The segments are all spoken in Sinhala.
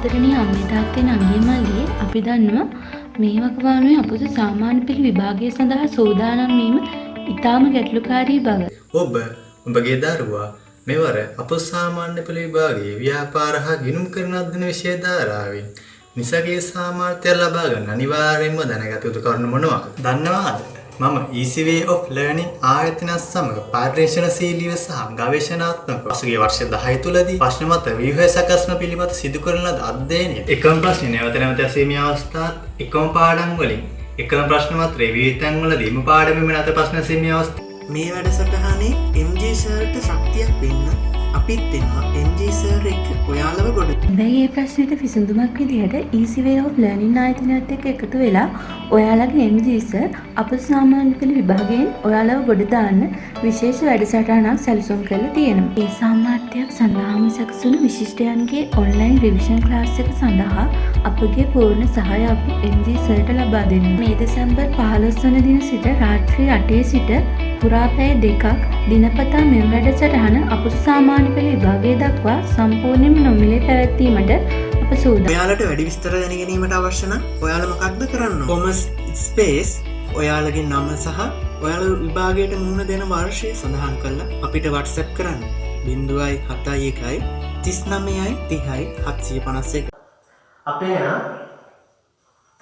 ආදරණීය අම්මේ තාත්තේ නංගි මල්ලි අපි දන්නවා මේ වකවානුවේ අපොස සාමාන්‍ය පෙළ විභාගය සඳහා සූදානම් වීම ඉතාම ගැටලුකාරී බව. ඔබගේ දරුවා මෙවර අපොස සාමාන්‍ය පෙළ විභාගයේ ව්‍යාපාර හා ගිණුම් කරන අධ්‍යයන විෂය ධාරාවෙන් නිසගයේ සාමර්ථ්‍ය ලබා ගන්න අනිවාර්යයෙන්ම දැනගත යුතු කරුණු මොනවාද? දන්නවාද? මම Easy Way of Learning ආයතනත් සමග පර්යේෂණශීලීව සහ ගවේෂණාත්මක පසුගිය වර්ෂ 10 තුලදී ප්‍රශ්න මත ව්‍යුහ සකස්ම පිළිබඳ සිදු කරන ලද අධ්‍යයනයේ එකම ප්‍රශ්නේ නැවත නැවත ඇසීමේ අවස්ථාත් එකම පාඩම් වලින් එකම ප්‍රශ්න මතේ විවිධ තැන්වලදී මෙම පාඩමෙම නැවත ප්‍රශ්න ඇසීමේ අවස්ථාව මේ වැඩසටහනේ MG සර්ට ශක්තියක් වෙන්න අපිත් එන්නවා MG සර් එක්ක ඔයාලව ගොඩ. දැන් මේ ප්‍රශ්නෙට විසඳුමක් විදිහට Easy Way of Learning ආයතනයත් එක්ක එකතු වෙලා ඔයාලගේ MG සර් අපොස සාමාන්‍ය පෙළ විභාගයෙන් ඔයාලව ගොඩ දාන්න විශේෂ වැඩසටහනක් සැලසුම් කරලා තියෙනවා. මේ සාමර්ථ්‍යයක් සඳහාම සැකසුණු විශිෂ්ටයන්ගේ ඔන්ලයින් රිවිෂන් ක්ලාස් එක සඳහා අපගේ පූර්ණ සහාය අපි MG සර්ට ලබා දෙනවා. මේ දෙසැම්බර් 15 වන දින සිට රාත්‍රී 8 සිට පුරා පැය 2ක් දිනපතා මෙම වැඩසටහන අපොස සාමාන්‍ය පෙළ විභාගය දක්වා සම්පූර්ණයෙන්ම නොමිලේ පැවැත්වීමට අප සූදානම්. ඔයාලට වැඩි විස්තර දැන ගැනීමට අවශ්‍ය නම් ඔයාලා මොකක්ද කරන්න ඕන? කොමර්ස් ස්පේස් ඔයාලගේ නම සහ ඔයාලා විභාගයට මුහුණ දෙන වර්ෂය සඳහන් කරලා අපිට WhatsApp කරන්න 071 39 30 751. අපේ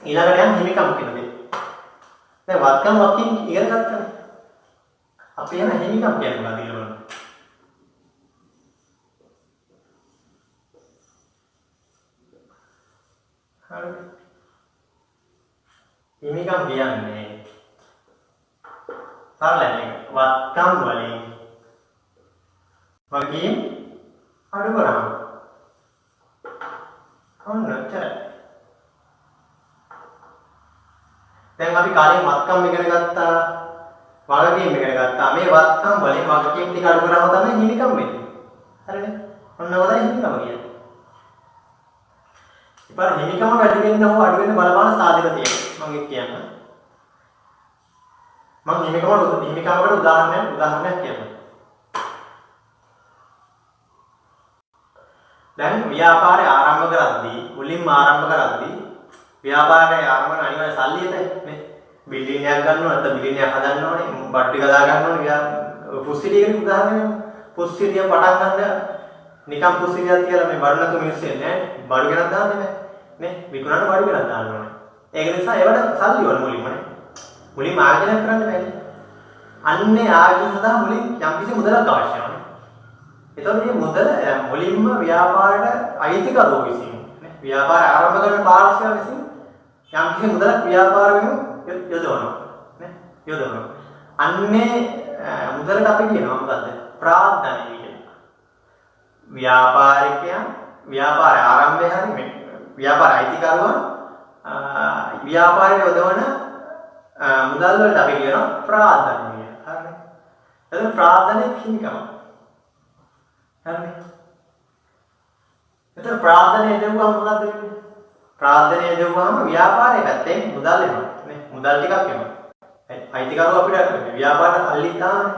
ඊළඟට යන හිමිකම් කියන දේ. දැන් වත්කම් වකින් ඉගෙන ගන්නනේ. අපි යන හිමිකම් කියන්නේ මොනවද කියලා බලන්න. හරි. හිමිකම් කියන්නේ සරලයි වත්කම් වලින් වකින් අඩු කරනවා. ඔන්නතර. දැන් අපි කාලේ වත්කම් ඉගෙන ගත්තා වගකීම් ඉගෙන ගත්තා. මේ වත්කම් වලින් වගකීම් ටික අඩු කරාම තමයි හිමිකම් වෙන්නේ. හරිනේ? ඔන්න ඔතන හිමිකම කියන්නේ. ඉතින් හිමිකම වැඩි වෙන්න හෝ අඩු වෙන්න බලපාන සාධක තියෙනවා. මම කියන්න. මම හිමිකමකට උදාහරණයක් කියන්නම්. දැන් ව්‍යාපාරය ආරම්භ කරද්දී මුලින්ම ආරම්භ කරද්දී ව්‍යාපාරය ආරම්භ කරන අනිවාර්ය සල්ලි එතනේ. බිල්ඩින් එකක් ගන්නවා නැත්නම් බිල්ඩින් එකක් හදන්න ඕනේ බඩ්ඩි ගලා ගන්න ඕනේ පුස්සිටියකට උදාහරණයක් පුස්සිටිය පටන් ගන්න නිකම් පුස්සිටියක් තියලා මේ බඩු නැතුව මිනිස්සු එන්නේ නැහැ බඩු ගෙනත් දාන්නේ නැහැ නේ විකුණන්න බඩු ගෙනත් දාන්න ඕනේ ඒක නිසා ඒවට සල්ලි වල මුලින්ම ආයෝජනය කරන්න බැහැ අන්නේ ආයෝජන සඳහා මුලින් යම්කිසි මුදලක් අවශ්‍යයි එතකොට මේ මුදල මුලින්ම ව්‍යාපාරයට අයිතිකරුවෝ විසින් නේ ව්‍යාපාරය ආරම්භ කරන පාර්ශ්වය විසින් යම්කිසි මුදලක් ව්‍යාපාර වෙනුවෙන් යොදවනවා නේ යොදවනවා අන්නේ මුදලට අපි කියනවා මොකද්ද ප්‍රාර්ථනා කියලා ව්‍යාපාරිකයන් ව්‍යාපාර ආරම්භය හරි මේ ව්‍යාපාර අයිතිකරුවන් ව්‍යාපාරයේ යොදවන මුදල් වලට අපි කියනවා ප්‍රාර්ථනා කියලා හරිනේ එතන ප්‍රාර්ථනාවේ හිමිකම හරිනේ එතන ප්‍රාර්ථනාවේ දෙවුවම මොකද්ද වෙන්නේ ප්‍රාර්ථනාවේ දෙවුවම ව්‍යාපාරයේ පැත්තෙන් මුදල් එනවා මුදල් ටිකක් එනවා. අයිතිකරුවෝ අපිට ව්‍යාපාරයට සල්ලි දාන්නේ.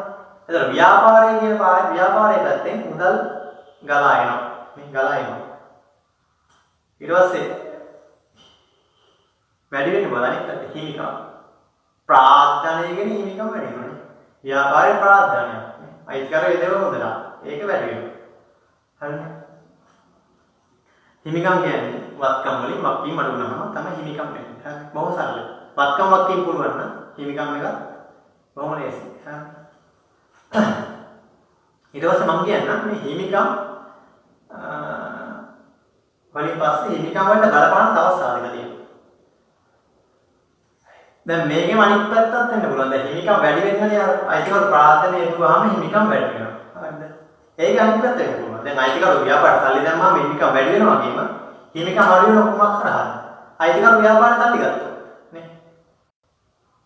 ඒතර ව්‍යාපාරයෙන් කියන ව්‍යාපාරයේ පැත්තෙන් මුදල් ගලා එනවා. මේ ගලා එනවා. ඊට පස්සේ වැඩි වෙන්නේ බලන්නේ හිමිකම්. ප්‍රාර්ථනාවේගෙන හිමිකම් වැඩි වෙනවා. ව්‍යාපාරේ ප්‍රාර්ථනාව. අයිතිකරුවෝ දෙව මුදල. ඒක වැඩි වෙනවා. හරිනේ. හිමිකම් කියන්නේ වත්කම් වලින් වක්කීම් අඩු වෙනවා තමයි හිමිකම් වෙන්නේ. හරි. බොහොම සරලයි. වත්කම් වක්කීම් පුරවන්න හිමිකම් එක බොහොම ලේසි. ඊට පස්සේ මම කියන්නම් මේ හිමිකම් වලින් පස්සේ හිමිකම් වලට බලපාන තව සාධක තියෙනවා. දැන් මේකෙම අනිත් පැත්තත් වෙන්න පුළුවන්. දැන් හිමිකම් වැඩි වෙනකනේ අයිතිකරු ප්‍රාර්ථනාවේ යදුවාම හිමිකම් වැඩි වෙනවා. හරිද? ඒක අනිත් පැත්ත වෙන්න පුළුවන්. දැන් අයිතිකරු ව්‍යාපාරයට සල්ලි දැම්මාම හිමිකම් වැඩි වෙනවා වගේම හිමිකම් අඩු වෙන කොමක් කරාද? අයිතිකරු ව්‍යාපාරයට සල්ලි ගත්තා.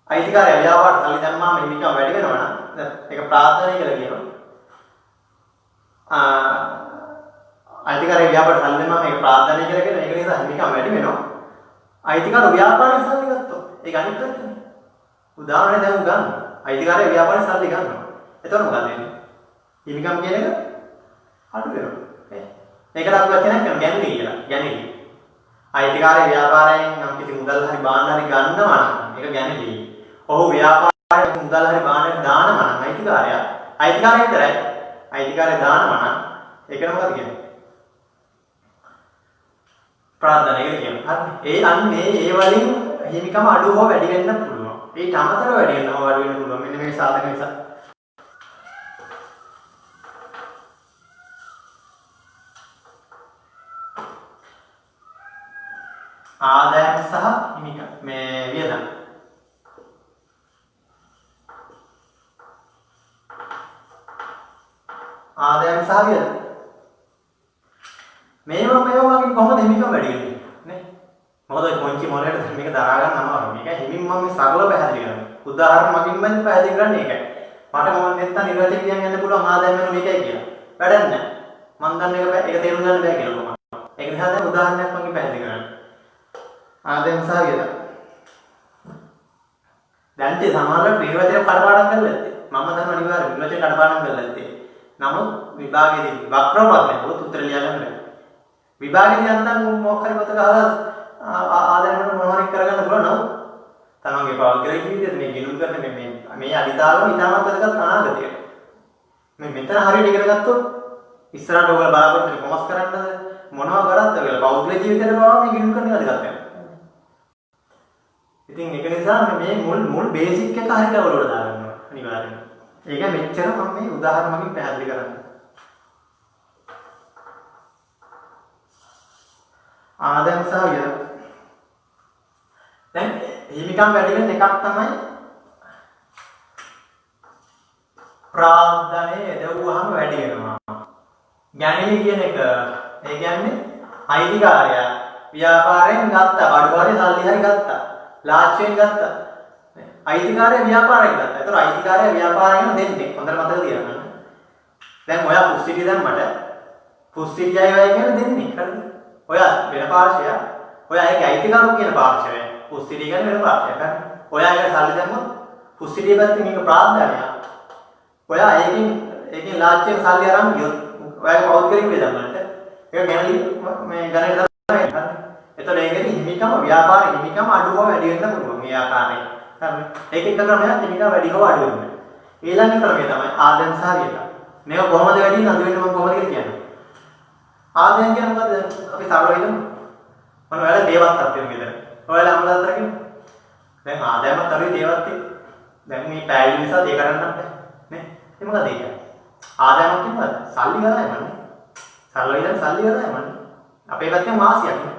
අයිතිකාරය ව්‍යාපාරයට සල්ලි දැම්මාම හිමිකම් වැඩි වෙනවා නම් ඒක ප්‍රාර්ථනා කියලා කියනවා. අයිතිකාරය ව්‍යාපාරයට සල්ලි දැම්මාම ඒක ප්‍රාර්ථනා කියලා කියනවා. ඒක නිසා හිමිකම් වැඩි වෙනවා. අයිතිකාරය ව්‍යාපාරයට සල්ලි ගත්තොත් ඒක අනිත් පැත්තනේ. උදාහරණයක් දැන් ගන්න. අයිතිකාරය ව්‍යාපාරයට සල්ලි ගන්නවා. එතකොට මොකද වෙන්නේ? හිමිකම් කියන එක අඩු වෙනවා. ඒකට අපි වචනයක් කරනවා ගැණිලි කියලා. ගැණිලි. අයිතිකාරය ව්‍යාපාරයෙන් නම් කිසි මුදල් හරි භාණ්ඩ හරි ගන්නවා නම් ඒක ගැනීමයි. ඔහු ව්‍යාපාරයෙන් මුදල් හරි භාණ්ඩ දානවා නම් අයිතිකාරය විතරයි. අයිතිකාරය දානවා නම් ඒකට මොකද කියන්නේ? ප්‍රාර්ථනා කියන්නේ. හරි. ඒ අන්නේ ඒ වලින් හිමිකම අඩු හෝ වැඩි වෙන්න පුළුවන්. ඊට අමතරව වැඩි වෙනවා අඩු වෙන්න පුළුවන්. මෙන්න මේ සාධක නිසා. ආදායම සහ හිමිකම් මේ වියදම්. ආදායම සහ වියදම්. මේවා මගින් කොහොමද හිමිකම් වැඩි වෙන්නේ නේ? මොකද කොන්චි මොලේට මේක දරා ගන්න අමාරුයි. මේක හිමින් මම මේ සරලව පැහැදිලි කරනවා. උදාහරණ මගින් මම පැහැදිලි කරන්නේ ඒකයි. මට මොකද නැත්තම් නිරවචන කියන්න යන්න පුළුවන් ආදායම වෙන මේකයි කියලා. වැඩක් නැහැ. මම දන්නේ ඒක තේරුම් ගන්න බෑ කියලා කොහොමද. ඒක නිසා දැන් උදාහරණයක් මගින් පැහැදිලි කරන්නේ. ආදායම සහ වියදම්. දැන් තේ සමහරවල් නිර්වචන කඩපාඩම් කරලා ඇත්තේ. මම දන්නවා අනිවාර්යයෙන් නිර්වචන කඩපාඩම් කරලා ඇත්තේ. නමුත් විභාගයේදී වක්‍රෝපත් නේද උත්තර ලියා ගන්න බෑ. විභාගයේදී අන්තම් මොකක් හරි මතක අහලා ආදායම මොනවද කරගන්න පුළුවන් නෝ. තමන්ගේ පෞද්ගලික ජීවිතේ මේ ගිණුම් කරන මේ අදිතාවම ඉතාමත් වැදගත් අනාගතයට. මේ මෙතන හරියට ඉගෙන ගත්තොත් ඉස්සරහට ඔයගොල්ලෝ බලාපොරොත්තු කොමස් කරන්නද මොනවා කරත් ඔයගොල්ලෝ පෞද්ගලික ජීවිතේට පවා මේ ගිණුම් කරන වැදගත් වෙනවා. ඉතින් ඒක නිසා මේ මුල් බේසික් එක හරියට ඔයගොල්ලෝ දාගන්න ඕනේ අනිවාර්යයෙන්. ඒක මෙච්චර මම මේ උදාහරණ මගින් පැහැදිලි කරන්නේ. ආදායම සහ වියදම්. දැන් හිමිකම් වැඩි වෙන එකක් තමයි ප්‍රාර්ථනේ දවුවහම වැඩි වෙනවා. ගැනීම කියන එක ඒ කියන්නේ අයිතිකාරයා ව්‍යාපාරයෙන් ගත්තා, බඩුවාරේ සල්ලි හරි ගත්තා, ලාච්චුවෙන් ගත්තා. අයිතිකාරයා ව්‍යාපාරයෙන් ගත්තා. ඒතර අයිතිකාරයා ව්‍යාපාරයෙන් දෙන්නේ. හොඳට මතක තියාගන්න. දැන් ඔයා පුස්තිටි දැම්මට පුස්තිටි අයවයි කියන දෙන්නේ. හරිද? ඔයා වෙන පාර්ශවය. ඔයා ඒකේ අයිතිකාරු කියන පාර්ශවය. පුස්තිටි කියන්නේ වෙන පාර්ශවයක්. හරි? ඔයා ඒක සල්ලි දැම්මොත් පුස්තිටි පැත්තෙන් මේක ප්‍රාර්ථනයක්. ඔයා ඒකෙන් ලාච්චුවෙන් සල්ලි අරන් ගියොත් ඔයාගේ පෞද්ගලික වේදම් වලට ඒක ගැනලි මේ ගණන් තමයි. හරි? එතකොට ඒකෙදි හිමිකම ව්‍යාපාර හිමිකම අඩු හෝ වැඩි වෙන්න පුළුවන් මේ ආකාරයෙන්. හරි. ඒක එක ක්‍රමයක් හිමිකම වැඩි හෝ අඩු වෙන්න. ඊළඟ ක්‍රමය තමයි ආදායම් සහ වියදම්. මේක කොහොමද වැඩි වෙන්නේ අඩු වෙන්නේ මම කොහොමද කියන්නේ? ආදායම් කියන්නේ මොකද? අපි සරලව හිතමු. මොන වෙලාවෙ දේවත්වයක් තියෙන විදිහට. ඔයාලා අමලතර කියන්නේ. දැන් ආදායමත් අරුයි දේවත් තියෙන. දැන් මේ පැය නිසා දෙක කරන්න බෑ. නේ? ඒ මොකද ඒක? ආදායමක් කියන්නේ සල්ලි ගණනයි මන්නේ. සරලව හිතන්න සල්ලි ගණනයි මන්නේ. අපේ පැත්තෙන් මාසියක් නේ.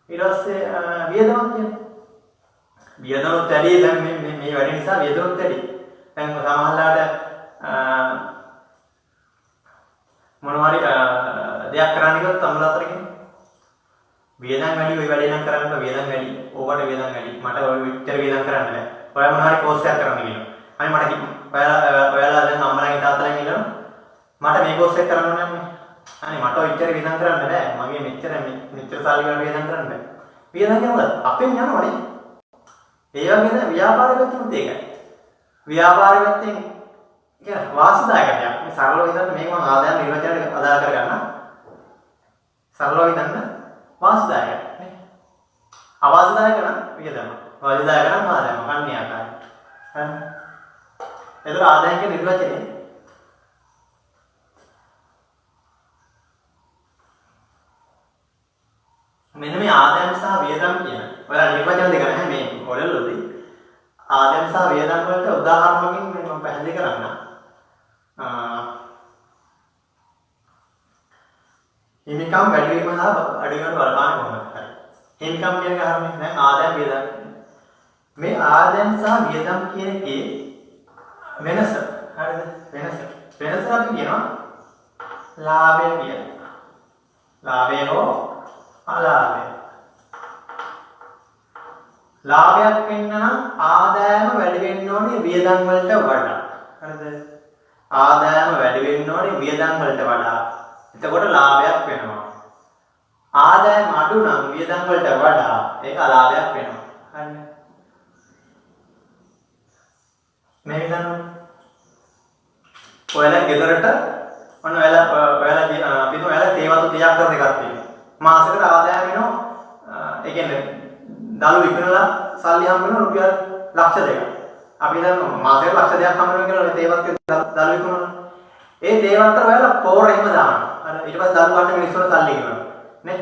ඊට පස්සේ වියදමක් කියන්නේ. වියදමත් වැඩි දැන් මේ වැඩි නිසා වියදමත් වැඩි. දැන් සමහරවිට මොනවාරි දෙයක් කරන්න ගියොත් අමලතර කියන්නේ. වියදම් වැඩි ඔය වැඩේ නම් කරන්න වියදම් වැඩි. ඕකට වියදම් වැඩි. මට ඔය විතර වියදම් කරන්න බෑ. ඔයා මොනවාරි කෝස් එකක් කරන්න කියනවා. අනේ මට ඔයාලා දැන් අම්මලාගේ තාත්තලාගෙන් ඉල්ලනවා. මට මේ කෝස් එක කරන්න ඕනේ අම්මේ. අනේ මට ඔය විතර වියදම් කරන්න බෑ. මගේ මෙච්චර සල්ලි වල වියදම් කරන්න බෑ. වියදම් කියන්නේ අපෙන් යනවනේ. ඒ වගේ ව්‍යාපාර පැත්තෙත් ඒකයි. ව්‍යාපාර පැත්තෙන් කියන්නේ වාසිදායකයක්. මේ සරලව හිතන්න මේක මම ආදායම් නිර්වචනයට අදාළ කරගන්න. සරලව හිතන්න වාසිදායකයක් නේ. අවාසිදායක නම් වියදම. වාසිදායක නම් ආදායම කන්නේ ආකාරය. හරි. එතකොට ආදායම් කියන නිර්වචනේ මෙන්න මේ ආදායම් සහ වියදම් කියන ඔයාලා නිර්වචන දෙක නැහැ මේ ඔයවලුදී ආදායම් සහ වියදම් වලට උදාහරණකින් මම පැහැදිලි කරන්න. හිමිකම් වැඩි වීම සහ අඩු වීමට බලපාන කොහොමද? හරි. හිමිකම් කියන කාරණේ දැන් ආදායම් වියදම්. මේ ආදායම් සහ වියදම් කියන එකේ වෙනස. හරිද? වෙනස අපි කියනවා ලාභය කියලා. ලාභය හෝ අලාභය. ලාභයක් වෙන්න නම් ආදායම වැඩි වෙන්න ඕනේ වියදම් වලට වඩා. හරිද? ආදායම වැඩි වෙන්න ඕනේ වියදම් වලට වඩා. එතකොට ලාභයක් වෙනවා. ආදායම අඩු නම් වියදම් වලට වඩා ඒක අලාභයක් වෙනවා. හරිද? මේ විදිහට ඔයාලා ගෙදරට ඔන්න ඔයාලා තේවතු 30ක් කර දෙකක් තියෙනවා. මාසෙකට ආදායම වෙනවා ඒ කියන්නේ දළු විකුණලා සල්ලි හම්බ වෙනවා රුපියල් ලක්ෂ 2ක්. අපි දැන් මාසෙකට ලක්ෂ 2ක් හම්බ වෙනවා කියලා තේවත් දළු විකුණනවා. ඒ තේවත්තර ඔයාලා පෝර එහෙම දානවා. අර ඊට පස්සේ දළු ගන්න මිනිස්සුන්ට සල්ලි ගෙවනවා. නේ?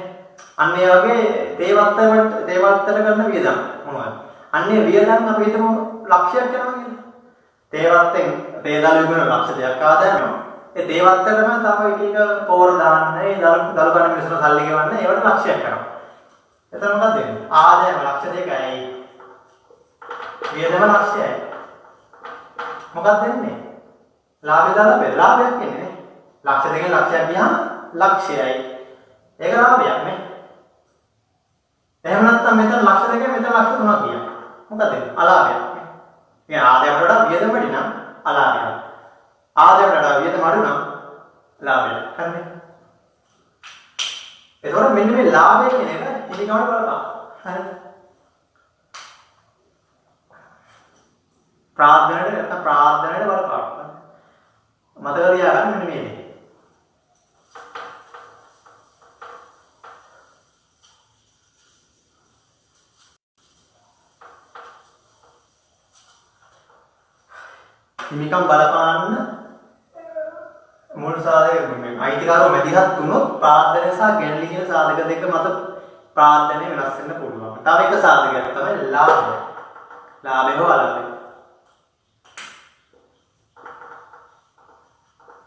අන්න ඒ වගේ තේවත්තර කරන වියදම් මොනවද? අන්නේ වියදම් අපි හිතමු ලක්ෂයක් යනවා කියලා. තේවත්තෙන් තේ දළු විකුණන ලක්ෂ 2ක් ආදායම. ඒ තේවත්තටම තව එක පෝර දාන්න, ඒ දළු ගන්න මිනිස්සුන්ට සල්ලි ගෙවන්න ඒවට ලක්ෂයක් කරනවා. එතන මොකක්ද වෙන්නේ? ආදායම ලක්ෂ 2යි. වියදම ලක්ෂයයි. මොකක්ද වෙන්නේ? ලාභය දාලා ලාභයක් එන්නේ නේ. ලක්ෂ 2කින් ලක්ෂයක් ගියාම ලක්ෂයයි. ඒක ලාභයක් නේ. එහෙම නැත්නම් මෙතන ලක්ෂ 2කින් මෙතන ලක්ෂ 3ක් ගියා. මොකද වෙන්නේ? අලාභයක්. ඒ ආදායමට වඩා වියදම වැඩි නම් අලාභයක්. ආදායමට වඩා වියදම අඩු නම් ලාභයක්. හරිනේ. එතකොට මෙන්න මේ ලාභය කියන එක ඉනිකවට බලපන්. හරිද? ප්‍රාර්ථනාවට බලපන්. මතක තියාගන්න මෙන්න මේ දේ. හිමිකම් බලපාන්න මුල් සාධක මේ අයිතිකාරව මැදිහත් වුණොත් ප්‍රාර්ථනය සහ ගැළලි කියන සාධක දෙක මත ප්‍රාර්ථනය වෙනස් වෙන්න පුළුවන්. තව එක සාධකයක් තමයි ලාභය. ලාභය හෝ අලාභය.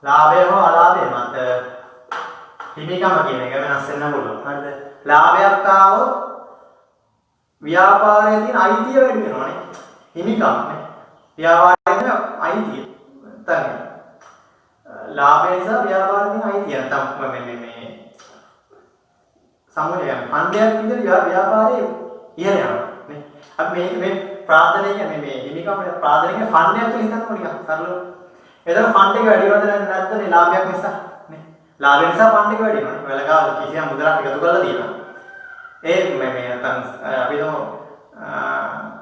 ලාභය හෝ අලාභය මත හිමිකම කියන එක වෙනස් වෙන්න පුළුවන්. හරිද? ලාභයක් ආවොත් ව්‍යාපාරයේ තියෙන අයිතිය වැඩි වෙනවානේ. හිමිකම් නේ. ව්‍යාපාරයේ තියෙන අයිතිය. නැත්නම් ලාභය නිසා ව්‍යාපාරයේ තියෙන අයිතිය නැත්නම් මේ සමුදයන් ෆන්ඩයක් විදිහට ව්‍යාපාරයේ ඉහළ යනවා නේ. අපි මේ ප්‍රාර්ථනය කියන්නේ මේ හිමිකම ප්‍රාර්ථනය කියන්නේ ෆන්ඩයක් කියලා හිතන්නකො නිකන් සරලව. එතන ෆන්ඩ් එක වැඩි වෙනවද නැද්ද නේ ලාභයක් නිසා නේ. ලාභය නිසා ෆන්ඩ් එක වැඩි වෙනවා. ඔයාලා ගාව කිසියම් මුදලක් එකතු කරලා තියෙනවා. ඒ මේ නැත්නම් අපි හිතමු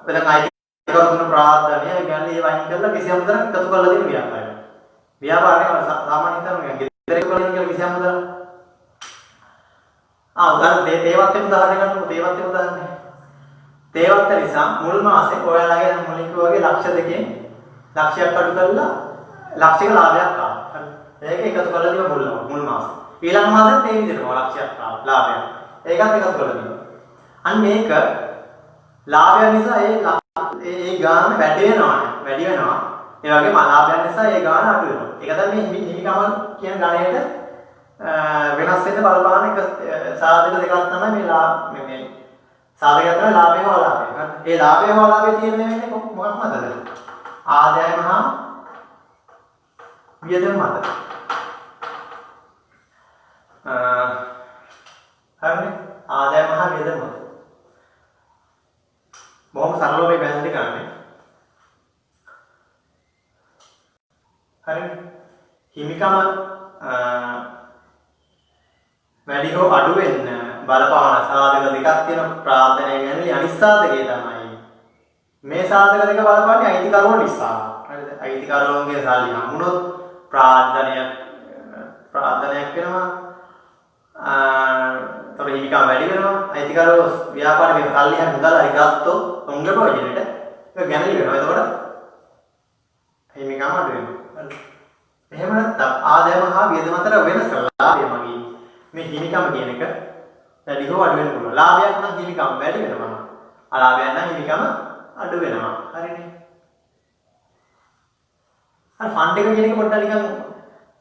වෙන අයිතිකරුතුන ප්‍රාර්ථනය කියන්නේ ඒ වයින් කරලා කිසියම් මුදලක් එකතු කරලා දෙන ව්‍යාපාරයක්. ව්‍යාපාරේ සාමාන්‍ය හිතන්නේ ගෙදර කොලින් කියලා කිසියම් මුදලක්. උදාහරණ තේවත්තේ උදාහරණ ගන්නකො තේවත්තේ උදාහරණය. තේවත්ත නිසා මුල් මාසේ ඔයාලගේ මුලින් කිව්වාගේ ලක්ෂ 2කින් ලක්ෂයක් අඩු කරලා ලක්ෂයක ලාභයක් ආවා. හරි. ඒක එකතු කරලා දීම මුල් මාසේ. ඊළඟ මාසෙත් ඒ විදිහටම ලක්ෂයක් ආවා ලාභයක්. ඒකත් එකතු කරලා දීම. අන්න මේක ලාභය නිසා ඒ ගාන වැඩි වෙනවා. ඒ වගේම අලාභයන් නිසා ඒ ගාන අඩු වෙනවා. ඒක තමයි මේ හිමිකම කියන ගණයට වෙනස් වෙන්න බලපාන එක සාධක දෙකක් තමයි මේ සාධකයක් තමයි ලාභය හෝ අලාභය. හරි. ඒ ලාභය හෝ අලාභය තීරණය වෙන්නේ මොකක් මතද? ආදායම හා වියදම මත. හරිනේ. ආදායම හා වියදම මත. බොහොම සරලව මේ පැහැදිලි කරන්නේ. හරිනේ. හිමිකම වැඩි හෝ අඩු වෙන්න බලපාන සාධක දෙකක් තියෙන ප්‍රාර්ථනය ගැන අනිත් සාධකය තමයි මේ සාධක දෙක බලපාන්නේ අයිතිකරුවන් නිසා. හරිද? අයිතිකරුවන්ගේ සල්ලි හම්බුනොත් ප්‍රාර්ථනයක් වෙනවා. තොර හිමිකම් වැඩි වෙනවා. අයිතිකරුවෝ ව්‍යාපාරයේ සල්ලි හරි මුදල් හරි ගත්තොත් උන්ගේ ප්‍රයෝජනෙට ඒක ගැනලි වෙනවා. එතකොට හිමිකම් අඩු වෙනවා. හරි. එහෙම නැත්නම් ආදායම හා වියදම අතර වෙනස ලාභය මගින් මේ හිමිකම කියන එක වැඩි හෝ අඩු වෙන්න පුළුවන්. ලාභයක් නම් හිමිකම වැඩි වෙනවා. අලාභයක් නම් හිමිකම අඩු වෙනවා. හරිනේ. අර ෆන්ඩ් එක කියන එක පොඩ්ඩක් නිකන්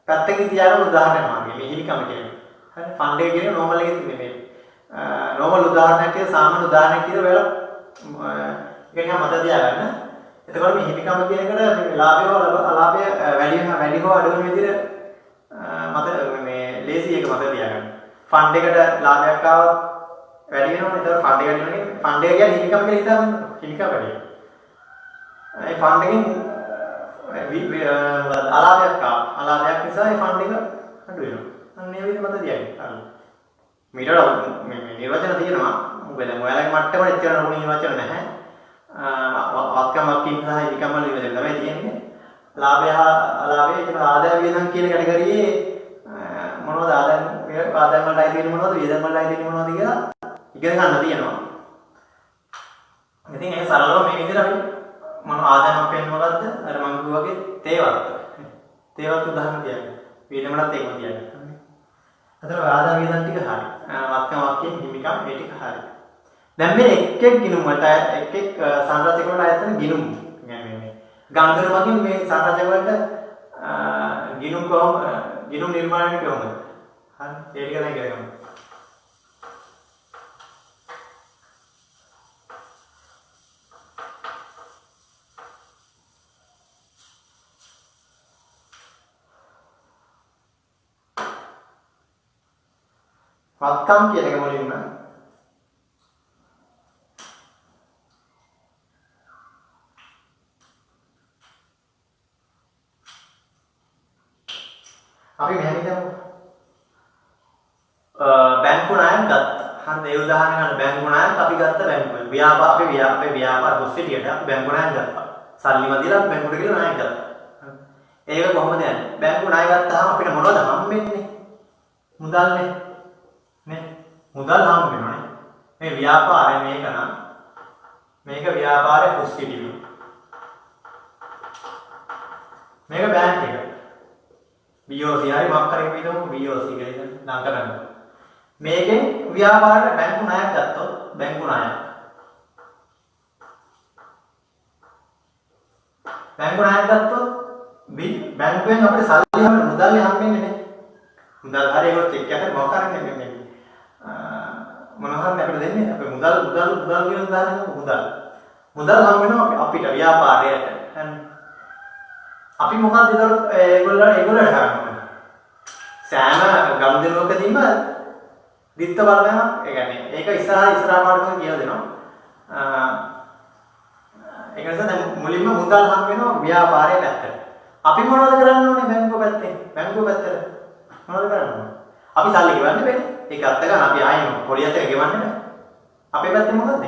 පැත්තකින් තියාගෙන උදාහරණයක් වගේ මේ හිමිකම කියන්නේ. හරි ෆන්ඩ් එක කියන්නේ නෝමල් එකේ තියෙන මේ නෝමල් උදාහරණයක් කියලා සාමාන්‍ය උදාහරණයක් කියලා ඔයාලා ඒක නිකන් මතක තියාගන්න. එතකොට මේ හිමිකම කියන එකට මේ ලාභය හෝ අලාභය වැඩි හෝ අඩු වෙන විදිහට මත මේ ලේසි එක මතක තියාගන්න. ෆන්ඩ් එකට ලාභයක් ආවොත් වැඩි වෙනවනේ. ඒතකොට ෆන්ඩ් එක වැඩි වෙනනේ. ෆන්ඩ් එක කියන්නේ හිමිකම කියලා හිතාගන්න. හිමිකම වැඩි වෙනවා. ඒ ෆන්ඩ් එකෙන් අලාභයක් නිසා ඒ ෆන්ඩ් එක අඩු වෙනවා. අන්න ඒ විදිහට මත තියාගන්න. හරි. මීට මේ නිර්වචන තියෙනවා. මොකද ඔයාලගේ මට්ටමේ එච්චර ලොකු නිර්වචන නැහැ. වත්කමක් ඉන්නවා හිමිකම වල ඉවරයි තමයි තියෙන්නේ. ලාභය අලාභය කියන ආදාය වියදම් කියන කැටගරියේ මොනවද ආදායම් වලට අයිති වෙන්නේ මොනවද වියදම් වලට අයිති වෙන්නේ මොනවද කියලා ඉගෙන ගන්න තියෙනවා. ඉතින් ඒක සරලව මේ විදිහට අපි මම ආදායමක් වෙන්නේ මොකද්ද? අර මම කිව්වා වගේ තේවත්. තේවත් උදාහරණ කියන්නේ. වීදමනත් ඒකම කියන්නේ. අතන ආදාය වේදන් ටික හරි. වත්කම් වාක්‍යයෙන් හිමිකම් මේ ටික හරි. දැන් මේ එක් ගිණුම් වලට එක් සංරචක වලට ආයතන ගිණුම් කියන්නේ ගණකර වගේ මේ සංරචක වලට ගිණුම් නිර්මාණය කොහොමද? හරි. ඒ ටික දැන් ඉගෙන ගමු. වත්කම් කියන එක මුලින්ම අපි මෙහෙම හිතමු. බැංකු ණයක් ගත්තා. හරිද? ඒ උදාහරණ ගන්න බැංකු ණයක් අපි ගත්ත බැංකුවෙන්. ව්‍යාපාර ඔස්සේටියට අපි බැංකු ණයක් ගත්තා. සල්ලි මදිලා අපි බැංකුවට ගිහලා ණයක් ගත්තා. ඒක කොහොමද යන්නේ? බැංකු ණය ගත්තාම අපිට මොනවද හම්බෙන්නේ? මුදල්නේ. නේ? මුදල් හම්බ වෙනවනේ. මේ ව්‍යාපාරය මේක නම් මේක ව්‍යාපාරයේ ඔස්සේටිය. මේක බැංක් එක. BOC හරි මොකක් හරි කියනකො BOC කියලා නම් කරන්න. මේකෙන් ව්‍යාපාරේ බැංකු ණයක් ගත්තොත් බැංකු ණය. බැංකු ණයක් ගත්තොත් බැංකුවෙන් අපිට සල්ලි හැම මුදල් හම්බෙන්නේ නේ. මුදල් හරි ඒකට චෙක් එකක් මොකක් හරි නෙමෙයි. මොනවා හරි අපිට දෙන්නේ අපි මුදල් කියන දාන්නේ මුදල් හම්බ වෙනවා අපිට ව්‍යාපාරයට. අපි මොකක්ද ඒගොල්ලන්ට කරන්නේ? සෑම ගනුදෙනුවකදීම දිත්ත බලනවා. ඒ කියන්නේ ඒක ඉස්සරහා පාඩමක කියලා දෙනවා. ඒක නිසා දැන් මුලින්ම මුදල් හම් වෙනවා ව්‍යාපාරයේ පැත්තට. අපි මොනවද කරන්න ඕනේ බැංකුව පැත්තේ? බැංකුව පැත්තට මොනවද කරන්න ඕනේ? අපි සල්ලි ගෙවන්න බැහැ. ඒක අත්ත ගන්න අපි ආයෙම පොලියත් එක ගෙවන්න බෑ. අපේ පැත්තේ මොකද?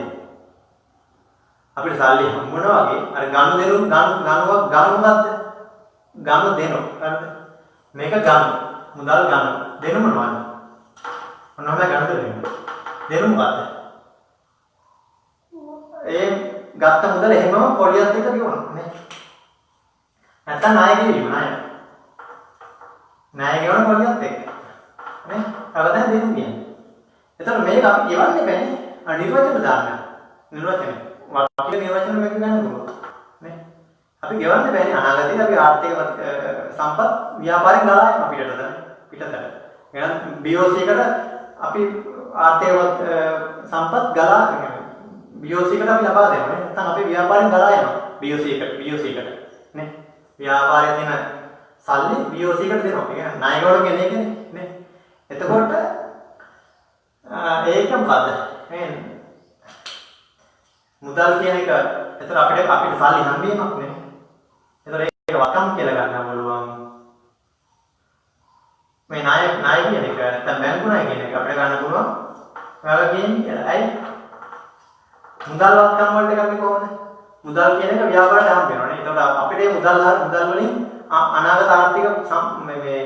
අපිට සල්ලි හම්බුණා වගේ අර ගනුදෙනු මොකද්ද? ගන්න දෙනවා. හරිද? මේක ගන්න. මුදල් ගන්න. දෙනු මොනවද? මොනවද ගන්න දෙන්නේ? දෙනු මොකද්ද? ඒ ගත්ත මුදල එහෙමම පොලියත් එක්ක ගෙවනවා නේ. නැත්තම් ණය ගෙවීම ණය. ණය ගෙවන පොලියත් එක්ක. නේ? අවදාන දෙන්න කියන්නේ. එතකොට මේක අපි ගෙවන්නේ බෑනේ. නිර්වචන දාන්න. නිර්වචන. වාක්‍ය නිර්වචන මේක ගන්න පුළුවන්. නේ? අපි ගෙවන්න බෑනේ අනාගතේ අපි ආර්ථික සම්පත් ව්‍යාපාරයෙන් ගලා යනවා පිටතට. එහෙනම් BOC එකට අපි ආර්ථික සම්පත් ගලා BOC එකට අපි ලබා දෙනවා. නැත්නම් අපි ව්‍යාපාරයෙන් ගලා යනවා BOC එකට නේ. ව්‍යාපාරයේ තියෙන සල්ලි BOC එකට දෙනවා. ඒ කියන්නේ ණය ගොඩ කියන්නේ නේ. එතකොට ඒක මොකද්ද? මුදල් කියන එක එතන අපිට සල්ලි හම්බීමක් නේ. එතකොට ඒක වකම් කියලා ගන්න පුළුවන්. මේ ණය කියන එක නැත්නම් බැංකු ණය කියන එක අපිට ගන්න පුළුවන්. ඔයාලා කියන්නේ කියලා. ඇයි? මුදල් වකම් වලට ගන්නේ කොහොමද? මුදල් කියන එක ව්‍යාපාරයට හම්බ වෙනවා නේ. එතකොට අපිට මුදල් වලින් අනාගත ආර්ථික මේ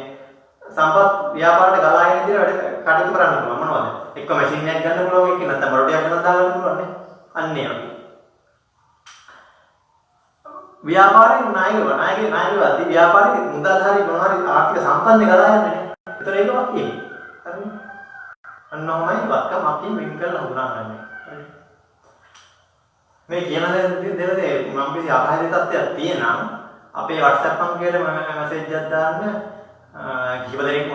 සම්පත් ව්‍යාපාරයට ගලාගෙන ඉදිරියට කටයුතු කරන්න පුළුවන් මොනවද? එක්ක මැෂින් එකක් ගන්න පුළුවන් එක්ක නැත්නම් බරොටියක් ගන්න දාගන්න පුළුවන් නේ. අන්න ඒ වගේ. ව්‍යාපාරයෙන් ණයවදී ව්‍යාපාරේ මුදල් හරි මොනවා හරි ආර්ථික සම්පන්න ගලා යන්නේ නේ. ඒතර ඒක වාක්‍යය. හරිද? අන්නෝමයි වක්කම අපි වෙන් කරලා හඳුනාගන්නේ. හරි. මේ කියන දේ මම කිසි අපහසු තත්ත්වයක් තියෙනවා. අපේ WhatsApp අංකයට මම මැසේජ් එකක් දාන්න කීප දෙනෙක්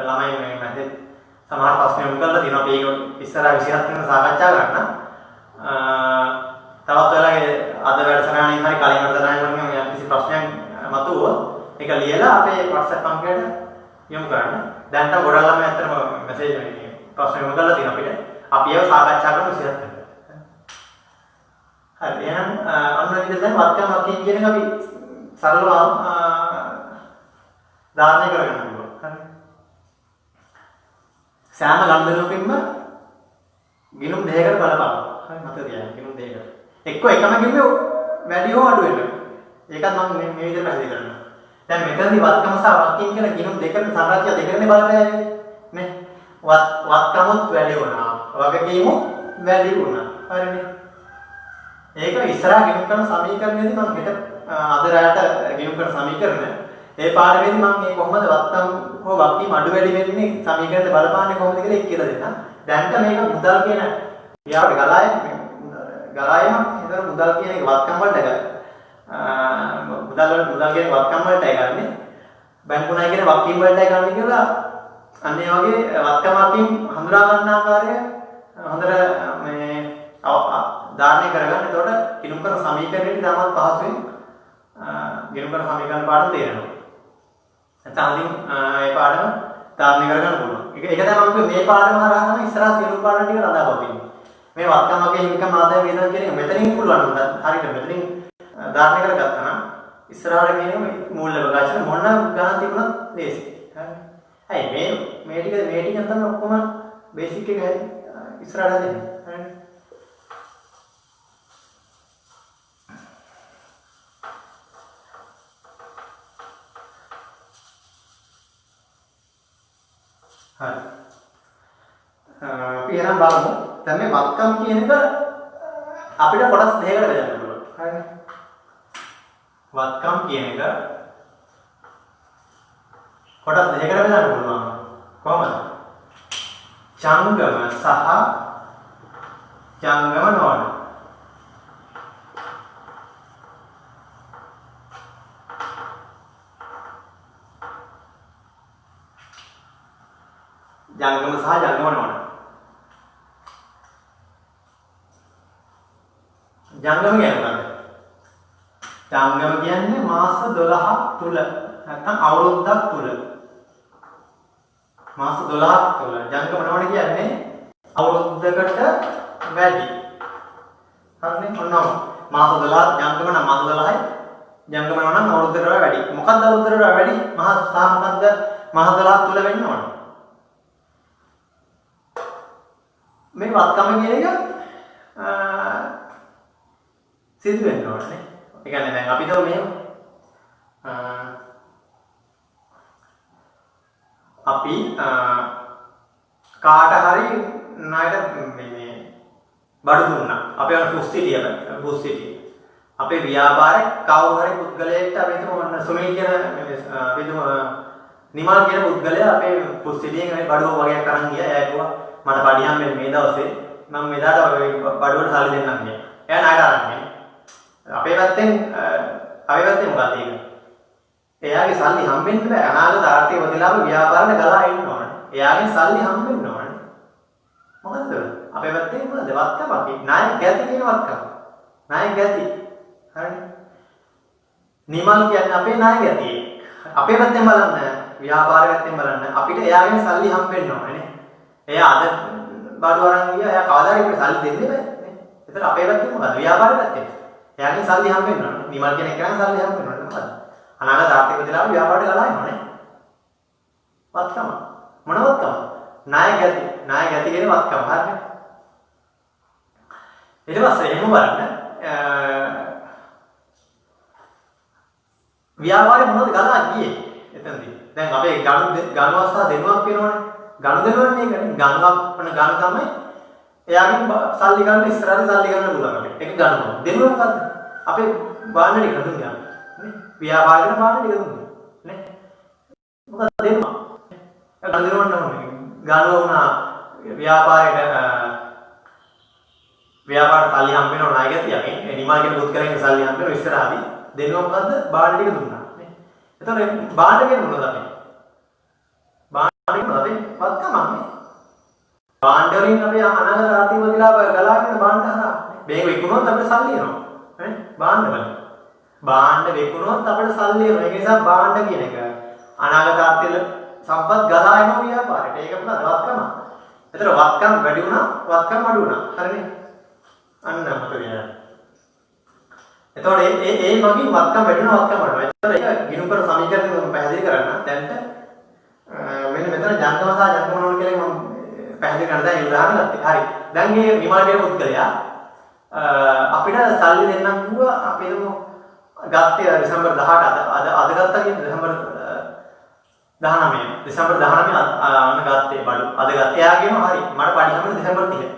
ළමයි මේ මැසේජ් සමහර ප්‍රශ්න යොමු කරලා තියෙනවා. අපි ඒක ඉස්සරහ 27 වෙනිදා සාකච්ඡා කරන්න. තවත් ඔයාලගේ අද වැඩසටහනින් හරි කලින් වැඩසටහනින් වලින් කිසි ප්‍රශ්නයක් මතුවොත් ඒක ලියලා අපේ WhatsApp අංකයට යොමු කරන්න. දැන් තව ගොඩක් ළමයි අතරම මැසේජ් එකේ ප්‍රශ්න යොමු කරලා තියෙනවා අපිට. අපි ඒව සාකච්ඡා කරමු 27 වෙනිදා. හරි එහෙනම් අන්න විදිහට දැන් වක්කම් කියන එක අපි සරලව ධාරණය කරගන්න පුළුවන්. හරි. සෑම ගණන්වලින්ම ගිණුම් දෙකකට බලපාන. හරි මතක තියාගන්න ගිණුම් දෙකකට. එක්ක එකම ගිණුම වැඩි හෝ අඩු වෙනවා. ඒකත් මම මේ විදිහට පැහැදිලි කරනවා. දැන් මෙතනදී වත්කම සහ වක්කම් කියන ගිණුම් දෙකකට සංරාජ්‍ය දෙකකනේ බලපෑවේ නේ. වත්කමුත් වැඩි වුණා. වගකීමුත් වැඩි වුණා. හරිනේ. ඒක ඉස්සරහ ගෙනු කරන සමීකරණයේදී මම හෙට අද රාට ගෙනු කරන සමීකරණ ඒ පාඩමේදී මම මේ කොහොමද වත්කම් හෝ වගකීම් අඩු වැඩි වෙන්නේ සමීකරණයට බලපාන්නේ කොහොමද කියලා ඒක කියලා දෙන්නම්. දැන්ට මේක මුදල් කියන යාවට ගලායම ඒතර මුදල් කියන එක වත්කම් වලට මුදල් කියන වත්කම් වලටයි ගන්නෙ. බැංකු ණය කියන වගකීම් වලටයි ගන්නෙ කියලා අන්න ඒ වගේ වත්කම් හඳුනා ගන්න ආකාරය හොඳට මේ ධාරණය කරගන්න. එතකොට කිනුම් කරන සමීකරණෙදි තාමත් පහසුවෙන් කිනුම් කරන සමීකරණ පාඩම තේරෙනවා. නැත්නම් මේ පාඩම ධාරණය කරගන්න පුළුවන්. ඒක තමයි මම මේ පාඩම හරහා තමයි ඉස්සරහ කිනුම් පාඩම් ටික රඳාපවතින්නේ. මේ වත්කම් වගේ ඉන්කම් ආදාය වේදනා කියන එක මෙතනින් පුළුවන් නේද? හරියට මෙතනින් ධාරණය කරගත්තා නම් ඉස්සරහට කියන්නේ මූල්‍ය ප්‍රකාශන මොන ගණන් තිබුණත් ලේසි. හරි. මේ ටික තමයි ඔක්කොම බේසික් එක හරි ඉස්සරහට දෙන්නේ. හරි. හරි. අපි එහෙනම් බලමු. දැන් මේ වත්කම් කියන එක අපිට කොටස් දෙකකට බෙදන්න පුළුවන්. හරිනේ. වත්කම් කියන එක කොටස් දෙකකට බෙදන්න පුළුවන්. කොහොමද? ජංගම සහ ජංගම නොවන. ජංගම සහ ජංගම නොවන. ජංගම කියන්නේ මොකක්ද? ජංගම කියන්නේ මාස 12ක් තුල නැත්නම් අවුරුද්දක් තුල. මාස 12ක් තුල ජංගම නොවන කියන්නේ අවුරුද්දකට වැඩි. හරිනේ? ඔන්නම් මාස 12 ජංගම නම් මාස 12යි. ජංගම නොවන නම් අවුරුද්දකට වැඩි. මොකක්ද අවුරුද්දකට වැඩි? මාස සහ මොකක්ද මාස 12ක් තුල වෙන්න ඕන. මේ වත්කම කියන එක සිදු වෙන්න ඕනේ. ඒ කියන්නේ දැන් අපි හිතමු මෙහෙම. අපි කාට හරි ණයට මේ බඩු දුන්නා. අපි අර පුස්තිටිය. අපේ ව්‍යාපාරේ කවුරු හරි පුද්ගලයෙක්ට අපි හිතමු සුමිල් කියන අපි හිතමු නිමල් කියන පුද්ගලයා අපේ පුස්තිටියෙන් මේ බඩුව වගේක් අරන් ගියා. එයා කිව්වා මට පඩියම් මේ දවසේ මම මෙදාට බඩුවට සල්ලි දෙන්නම් කියලා. එයා ණයට අරන් ගියා. අපේ පැත්තෙන් මොකක්ද ඒක? එයාගේ සල්ලි හම්බෙන්න බෑ. අනාගත ආර්ථික ප්‍රතිලාභ ව්‍යාපාරේ ගලා එන්න ඕනේ. එයාගේ සල්ලි හම්බෙන්න ඕනේ. මොකද අපේ පැත්තෙන් මොකද වත්කම අපි ණය ගැති කියන වත්කම. ණය ගැති. හරිනේ. නිමල් කියන්නේ අපේ ණය ගැති. අපේ පැත්තෙන් බලන්න ව්‍යාපාරේ පැත්තෙන් බලන්න අපිට එයාගෙන් සල්ලි හම්බෙන්න ඕනේ නේ. එයා අද බඩු අරන් ගියා. එයා කවදාද අපිට සල්ලි දෙන්නේ බෑ නේ. ඒතර අපේ පැත්තෙන් මොකද ව්‍යාපාරේ පැත්තෙන් එයාගෙන් සල්ලි හම්බෙන්න ඕනේ. නිමල් කියන එකෙන් සල්ලි හම්බෙන්න ඕනේ. මොකද? අනාගත ආර්ථික ප්‍රතිලාභ ව්‍යාපාරයට ගලා එනවනේ. වත්කම. මොන වත්කම? ණය ගැති. ණය ගැති කියන වත්කම. හරිනේ. ඊට පස්සේ එහෙම බලන්න ව්‍යාපාරේ මොනවද ගලා ගියේ? එතනදී. දැන් අපේ ගණු අවස්ථා දෙනුවක් වෙනවනේ. ගණු දෙනුවන්නේ ඒකනේ. ගණුවක් වන ගණු තමයි එයාගෙන් සල්ලි ගන්න ඉස්සරහට සල්ලි ගන්න පුළුවන් අපිට. ඒක ගන්නවා. දෙනුව මොකද්ද? අපේ බාණ්ඩ ටික දුන්නා. නේ? ව්‍යාපාරික බාණ්ඩ ටික දුන්නා. නේ? මොකද දෙනවා? ඒක ගන්න දෙනවන්න ඕනේ. ගන්නවා වුණා ව්‍යාපාර සල්ලි හම්බ වෙනව ණය ගැතියකින්. ඒ නිමාගෙන පුද්ගලයන්ගේ සල්ලි හම්බ වෙනව ඉස්සරහදී දෙනුව මොකද්ද? බාණ්ඩ ටික දුන්නා. නේ? එතකොට බාණ්ඩ කියන්නේ මොනවද අපි? බාණ්ඩ කියන්නේ අපි වත්කමන්නේ. බාණ්ඩ වලින් අපි අනාගත ආර්ථික ප්‍රතිලාභ ගලාගෙන බාණ්ඩ හරහා මේක විකුණුවොත් අපිට සල්ලි එනවා නේ බාණ්ඩ වලින් බාණ්ඩ විකුණුවොත් අපිට සල්ලි එනවා ඒ නිසා බාණ්ඩ කියන එක අනාගත ආර්ථික සම්පත් ගලා එනවා ව්‍යාපාරයට ඒක මොකද වත්කම. ඒතර වත්කම් වැඩි වුණා වත්කම් අඩු වුණා හරිනේ අන්න මතක ගියා. එතකොට ඒ මගින් වත්කම් වැඩි වෙනවා වත්කම් අඩු වෙනවා. ඒතර ඒක ගිණු කර සමීකරණය මම පැහැදිලි කරන්න දැන්ට මෙන්න මෙතන ජංගම සහ ජංගම නොවන කියලා මම පැහැදිලි කරලා දැන් උදාහරණ ගත්තා. හරි. දැන් මේ විමානයේ පුද්ගලයා අපිට සල්ලි දෙන්නම් කිව්වා අපි හිතමු ගත්තේ දෙසැම්බර් 18 අද ගත්තා කියන්නේ දෙසැම්බර් 19 දෙසැම්බර් 19 අන්න ගත්තේ බඩු. අද ගත්තේ. එයාගේම හරි. මට පඩි හැමෝම දෙසැම්බර් 30.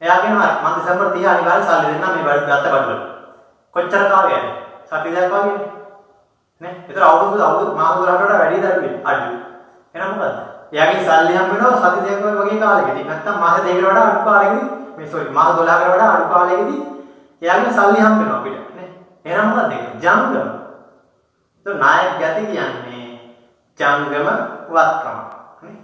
එයාගේම හරි. මම දෙසැම්බර් 30 අනිවාර්යෙන් සල්ලි දෙන්නම් මේ බඩු ගත්ත බඩු වල. කොච්චර කාලයක්ද? සති දෙකක් වගේ නේ. ඒතර අවුරුදු මාස 12කට වඩා වැඩි දරුවෙක් අඩු. එහෙනම් මොකද්ද? එයාගේ සල්ලි හම්බ වෙනවා සති දෙකක් වගේ කාලෙකදී. නැත්තම් මාස දෙකකට වඩා අඩු කාලෙකදී මේ මාස 12කට වඩා අඩු කාලෙකදී එයාගේ සල්ලි හම්බ වෙනවා අපිට නේ. එහෙනම් මොකද්ද ඒක? ජංගම. તો නායක ගති කියන්නේ ජංගම වත්කම නේ.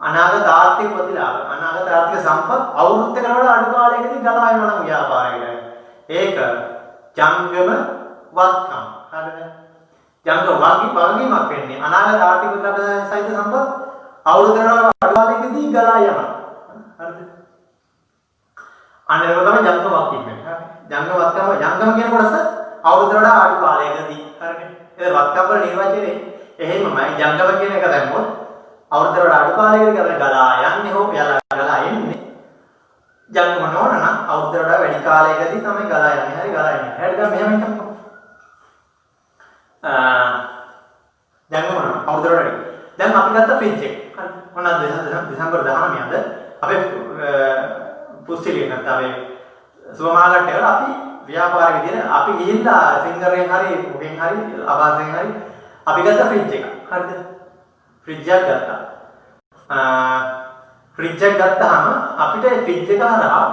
අනාගත ආර්ථික ප්‍රතිලාභ අනාගත ආර්ථික සම්පත් අවුරුද්දකට වඩා අඩු කාලයකදී ගලා යනවා නම් ව්‍යාපාරයකට. ඒක ජංගම වත්කම. හරිද? ජංගම වගකීමක් වෙන්නේ අනාගත ආර්ථික ප්‍රතිලාභ සහිත සම්පත් අවුරුද්දකට වඩා අඩු කාලයකදී ගලා යනවා. හරිද? අනිත් එක තමයි ජංගම වත්කම වෙන්නේ. හරි. ජංගම වත්කම ජංගම කියන කොටස අවුරුද්දකට වඩා අඩු කාලයකදී. හරිනේ. ඒක වත්කම වල නිර්වචනයේ එහෙමමයි ජංගම කියන එක දැම්මොත් අවුරුද්දකට වඩා අඩු කාලයකදී ගලා යන්නේ හෝ ගලා එන්නේ. ජංගම නොවන නම් අවුරුද්දකට වඩා වැඩි කාලයකදී තමයි ගලා යන්නේ. හරි ගලා යන්නේ. හරිද? මෙහෙම හිතන්නකෝ. ජංගම නම් අවුරුද්දකට වැඩි. දැන් අපි ගත්ත ෆ්‍රිජ් එක. හරි. මොනවාද දෙසැම්බර් 19ද අපේ පුස්තිලිය නැත්නම් අපේ සුපර් මාකට් එකවල අපි ව්‍යාපාරික විදියට අපි ගිහිල්ලා සිංගරෙන් හරි මොකෙන් හරි අබාසෙන් හරි අපි ගත්ත ෆ්‍රිජ් එක. හරිද? ෆ්‍රිජ් එකක් ගත්තා. ෆ්‍රිජ් එක ගත්තාම අපිට ෆ්‍රිජ් එක හරහා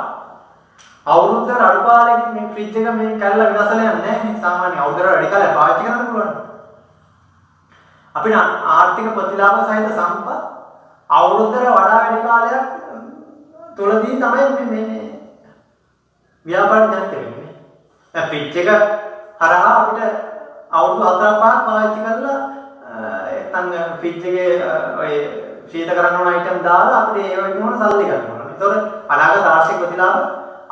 අවුරුද්දකට අඩු කාලෙකින් මේ ෆ්‍රිජ් එක මේ කැල්ල විනාශ වෙලා යන්නේ නැහැ. මේ සාමාන්‍ය අවුරුද්දකට වැඩි කාලයක් පාවිච්චි කරන්න පුළුවන්. අපිට ආර්ථික ප්‍රතිලාභ සහිත සම්පත් අවුරුද්දකට වඩා වැඩි කාලයක් තුලදී තමයි මේ ව්‍යාපාර ජනිත වෙන්නේ. දැන් ෆ්‍රිජ් එක හරහා අපිට අවුරුදු 4-5ක් පාවිච්චි කරලා නැත්නම් ෆ්‍රිජ් එකේ ඔය ශීත කරන්න ඕන අයිටම් දාලා අපිට ඒ වගේ මොන සල්ලි ගන්න ඕන. ඒතකොට අනාගත ආර්ථික ප්‍රතිලාභ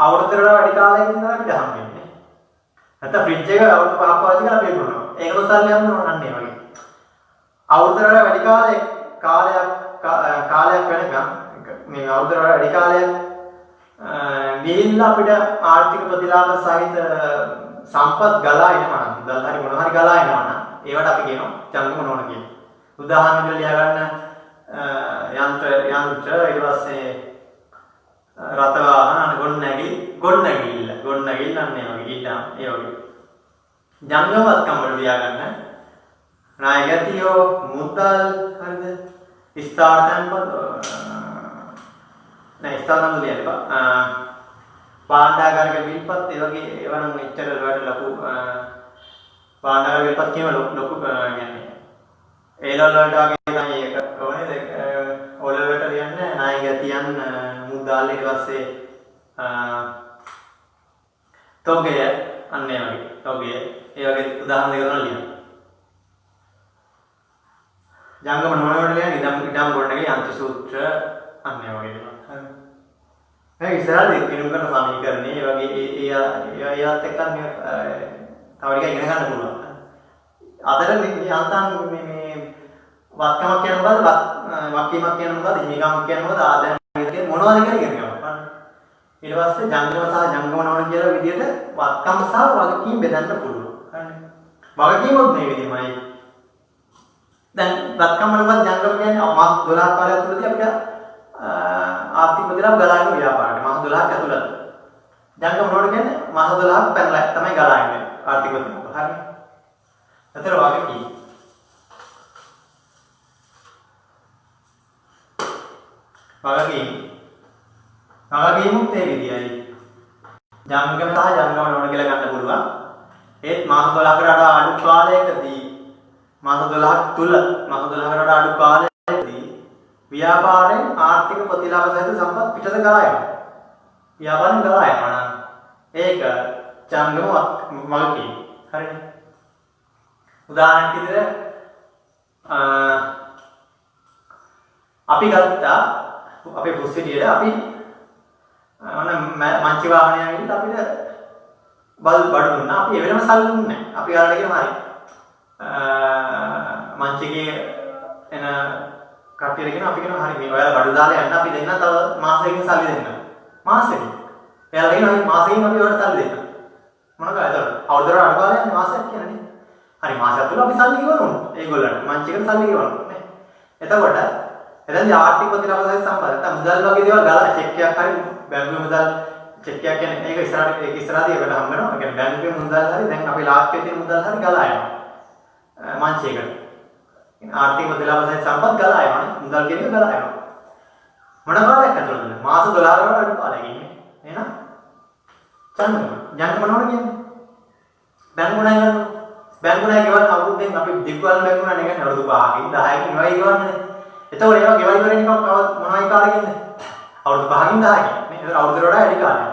අවුරුද්දකට වැඩි කාලයකින් තමයි අපිට හම්බෙන්නේ. නැත්නම් ෆ්‍රිජ් එක අවුරුදු 5ක් පාවිච්චි කරලා බේරුණා. ඒකලොත් සල්ලි හම්බ වෙනවා අන්න ඒ වගේ. අවුරුද්දකට වැඩි කාලයක් වෙනකම් මේ අවුරුද්දකට වැඩි කාලයක් ගිහිල්ලා අපිට ආර්ථික ප්‍රතිලාභ සහිත සම්පත් ගලා එනවා නම් මුදල් හරි මොනවා හරි ගලා එනවා නම් ඒවට අපි කියනවා ජංගම නෝන කියලා. උදාහරණයක් ලියා ගන්න යන්ත්‍ර ඊට පස්සේ රත වාහන ගොඩනැගිල්ල අන්න ඒ වගේ ඊටම ඒ වගේ ජංගමවත්කම් වල ලියා ගන්න නායකතියෝ මුදල් හරිද ස්ථාවර තැන්පත් නෑ ස්ථාවරම ලියන්න භාණ්ඩාගාරික විල්පත් ඒ වගේ ඒවා නම් එච්චර වලට ලොකු භාණ්ඩාගාරික විල්පත් කියන ලොකු කියන්නේ ඒලවල වලට වගේ තමයි ඒක ඕනේ ඕල වලට ලියන්නේ නායකතියන් මුදල් ඊට පස්සේ තොගය අන්න ඒ වගේ තොගය ඒ වගේ උදාහරණ දෙකක් ගන්න ලියන්න ජංගම නොවනවට ලියන්නේ ඉදම් ගොඩනැගිලි යන්ත්‍ර සූත්‍ර අන්න ඒ වගේ දේවල්. හරි. මේ ඉස්සරහට ඉගෙන ගන්න සමීකරණේ ඒ වගේ ඒත් එක්ක තව ටිකක් ඉගෙන ගන්න පුළුවන්. අදට මේ යන්තම් මේ වත්කමක් කියන මොකද්ද? වක්කීමක් කියන මොකද්ද? හිමිකමක් කියන මොකද්ද? ආදායමක් කියන මොනවද කියලා ඉගෙන ගන්න. ඊට පස්සේ ජංගම සහ ජංගම නොවන කියලා විදිහට වත්කම් සහ වගකීම් බෙදන්න පුළුවන්. හරි. වගකීමත් මේ විදිහමයි. දැන් වත්කම් වලවත් ජංගම කියන්නේ මාස 12ක් කාලයක් තුළදී අපිට ආර්ථික ප්‍රතිලාභ ගලා යන ව්‍යාපාරයට මාස 12ක් ඇතුළත. ජංගම නොවන කියන්නේ මාස 12ක් පැනලා තමයි ගලා යන්නේ ආර්ථික ප්‍රතිලාභ. හරි. ඒතර වගකීම් වගකීමුත් ඒ විදියයි. ජංගම සහ ජංගම නොවන කියලා ගන්න පුළුවන්. ඒත් මාස 12කට වඩා අඩු කාලයකදී මාස 12ක් තුල මාස 12කට වඩා අඩු කාලයකදී ව්‍යාපාරයෙන් ආර්ථික ප්‍රතිලාභ සහිත සම්පත් පිටත ගලා යනවා. ව්‍යාපාරයෙන් ගලා යනවා නම් ඒක ජංගම වගකීම්. හරිනේ. උදාහරණයක් විදිහට අපි ගත්තා අපේ පුස්තිරියට අපි මංචි වාහනය ඇවිල්ලා අපිට බඩු දුන්නා. අපි ඒ වෙනම සල්ලි දුන්නේ නැහැ. අපි ගාලට කියනවා හරි. මංචිගේ එන කට්ටියට කියනවා අපි කියනවා හරි මේ ඔයාලා බඩු දාලා යන්න අපි දෙන්න තව මාසෙකින් සල්ලි දෙන්න. මාසෙකින්. එයාලා කියනවා මාසෙකින් අපි ඔයාලට සල්ලි දෙන්න. මොනවාද ඒතර? අවුරුද්දකට අඩු කාලයක් මාසයක් කියන්නේ. හරි මාසයක් තුල අපි සල්ලි ගෙවනවා. ඒගොල්ලන්ට මංචිකට සල්ලි ගෙවනවා නේ. එතකොට එතනදී ආර්ථික ප්‍රතිලාභ සම්බන්ධ මුදල් වගේ දේවල් ගලා චෙක් එකක් හරි බැංකුවේ මුදල් චෙක් එකක් කියන්නේ ඒක ඉස්සරහදී ඒකට හම්බ වෙනවා. ඒ කියන්නේ බැංකුවේ මුදල් හරි දැන් අපේ ලාභයේ තියෙන මුදල් හරි ගලා යනවා. මංචිකට. ආර්ථික ප්‍රතිලාභ සම්පත් ගලා යනවා නේ. මුදල් කියන එක ගලා යනවා. මොන කාලයක් ඇතුළතද? මාස 12 වල අඩු කාලයක් ඉන්නේ. එහෙනම් ජංගම මොනවද කියන්නේ? බැංකුව ණය ගන්නවා. බැංකුව ණය ගෙවන්න අවුරුද්දෙන් අපි දිග්වල බැංකුව ණය ගන්න අවුරුදු 5කින් 10කින් වයි ගෙවන්නේ. එතකොට ඒවා ගෙවල් කරගෙන නිකන් මොනවයි කාලෙක ඉන්නේ? අවුරුදු 5කින් 10කින් නේ. ඒක අවුරුද්දකට වඩා වැඩි කාලයක්.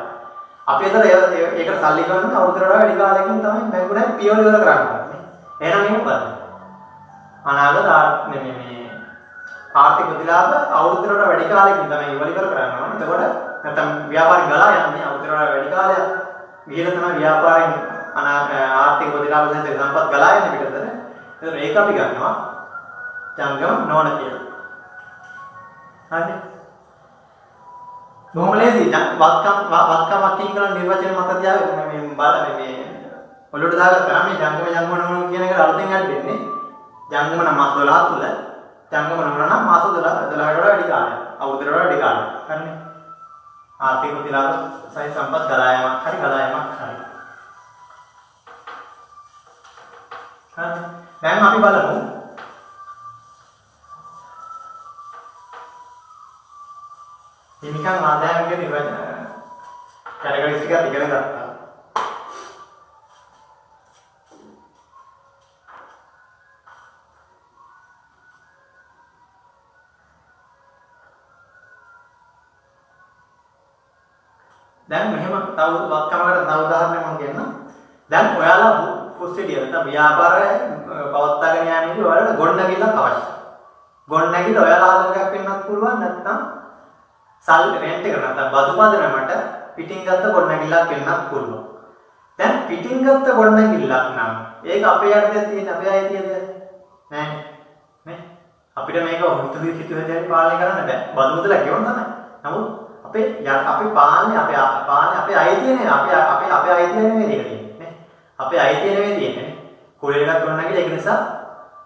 අපි ඒතර ඒකට සල්ලි ගන්න අවුරුද්දකට වඩා වැඩි කාලයකින් තමයි බැංකුව ණය පියවර ඉවර කරන්නේ. එහෙනම් මේක මොකද්ද? අනාගත ආර්ථික ප්‍රතිලාභ අවුරුද්දකට වඩා වැඩි කාලයකින් තමයි ඉවර කරනවා. එතකොට නැත්නම් ව්‍යාපාරික ගලා යන්නේ අවුරුද්දකට වඩා වැඩි කාලයක් ගිහලා තමයි ව්‍යාපාරයෙන් ආර්ථික ප්‍රතිලාභ සහිත සම්පත් ගලා යන්නේ පිටතට. එතකොට ඒක අපි ගන්නවා ජංගම නොවන කියලා. හරිද? බොහොම ලේසි. වත්කම් වකින් කරන නිර්වචන මත තියාගෙන මේ ඔලුවට දාගත්තා මේ ජංගම නොවන කියන එක අලුතෙන් ගන්නෙන්නේ. ජංගම නම් මාස 12 තුල ජංගම නොවන නම් මාස 12කට වඩා වැඩි කාලයක්. අවුරුද්දකට වඩා වැඩි කාලයක්. හරිනේ? ආර්ථික ප්‍රතිලාභ සහිත සම්පත් ගලා යාමක් හරි. හරි. දැන් අපි බලමු හිමිකම් ආදායම කියන කැටගරිස් ටිකක් ඉගෙන ගත්තා. දැන් මෙහෙම තව වක්කමකට තව උදාහරණයක් මම කියන්නම්. දැන් ඔයාලා පුස්තිඩිය නැත්නම් ව්‍යාපාරය පවත්වාගෙන යෑමේදී ඔයාලට ගොඩනැගිල්ලක් අවශ්‍යයි. ගොඩනැගිල්ල ඔයාලා ආදායමක් වෙන්නත් පුළුවන් නැත්නම් සල්ලි රෙන්ට් එක නැත්නම් බදු පදනමට පිටින් ගත්ත ගොඩනැගිල්ලක් වෙන්නත් පුළුවන්. දැන් පිටින් ගත්ත ගොඩනැගිල්ලක් නම් ඒක අපේ යටතේ තියෙන අපේ අයිතියද? නෑ නේ. අපිට මේක හිතුවේ පාලනය කරන්න බෑ. බදු මුදල ගෙවන්න තමයි. නමුත් අපේ පාලනේ අපේ අයිතිය නේ. අපේ අයිතිය නෙමෙයි ඒක තියෙන්නේ නේ. අපේ අයිතිය නෙමෙයි තියෙන්නේ. කුලයට එකක් ගොඩනගිලා ඒක නිසා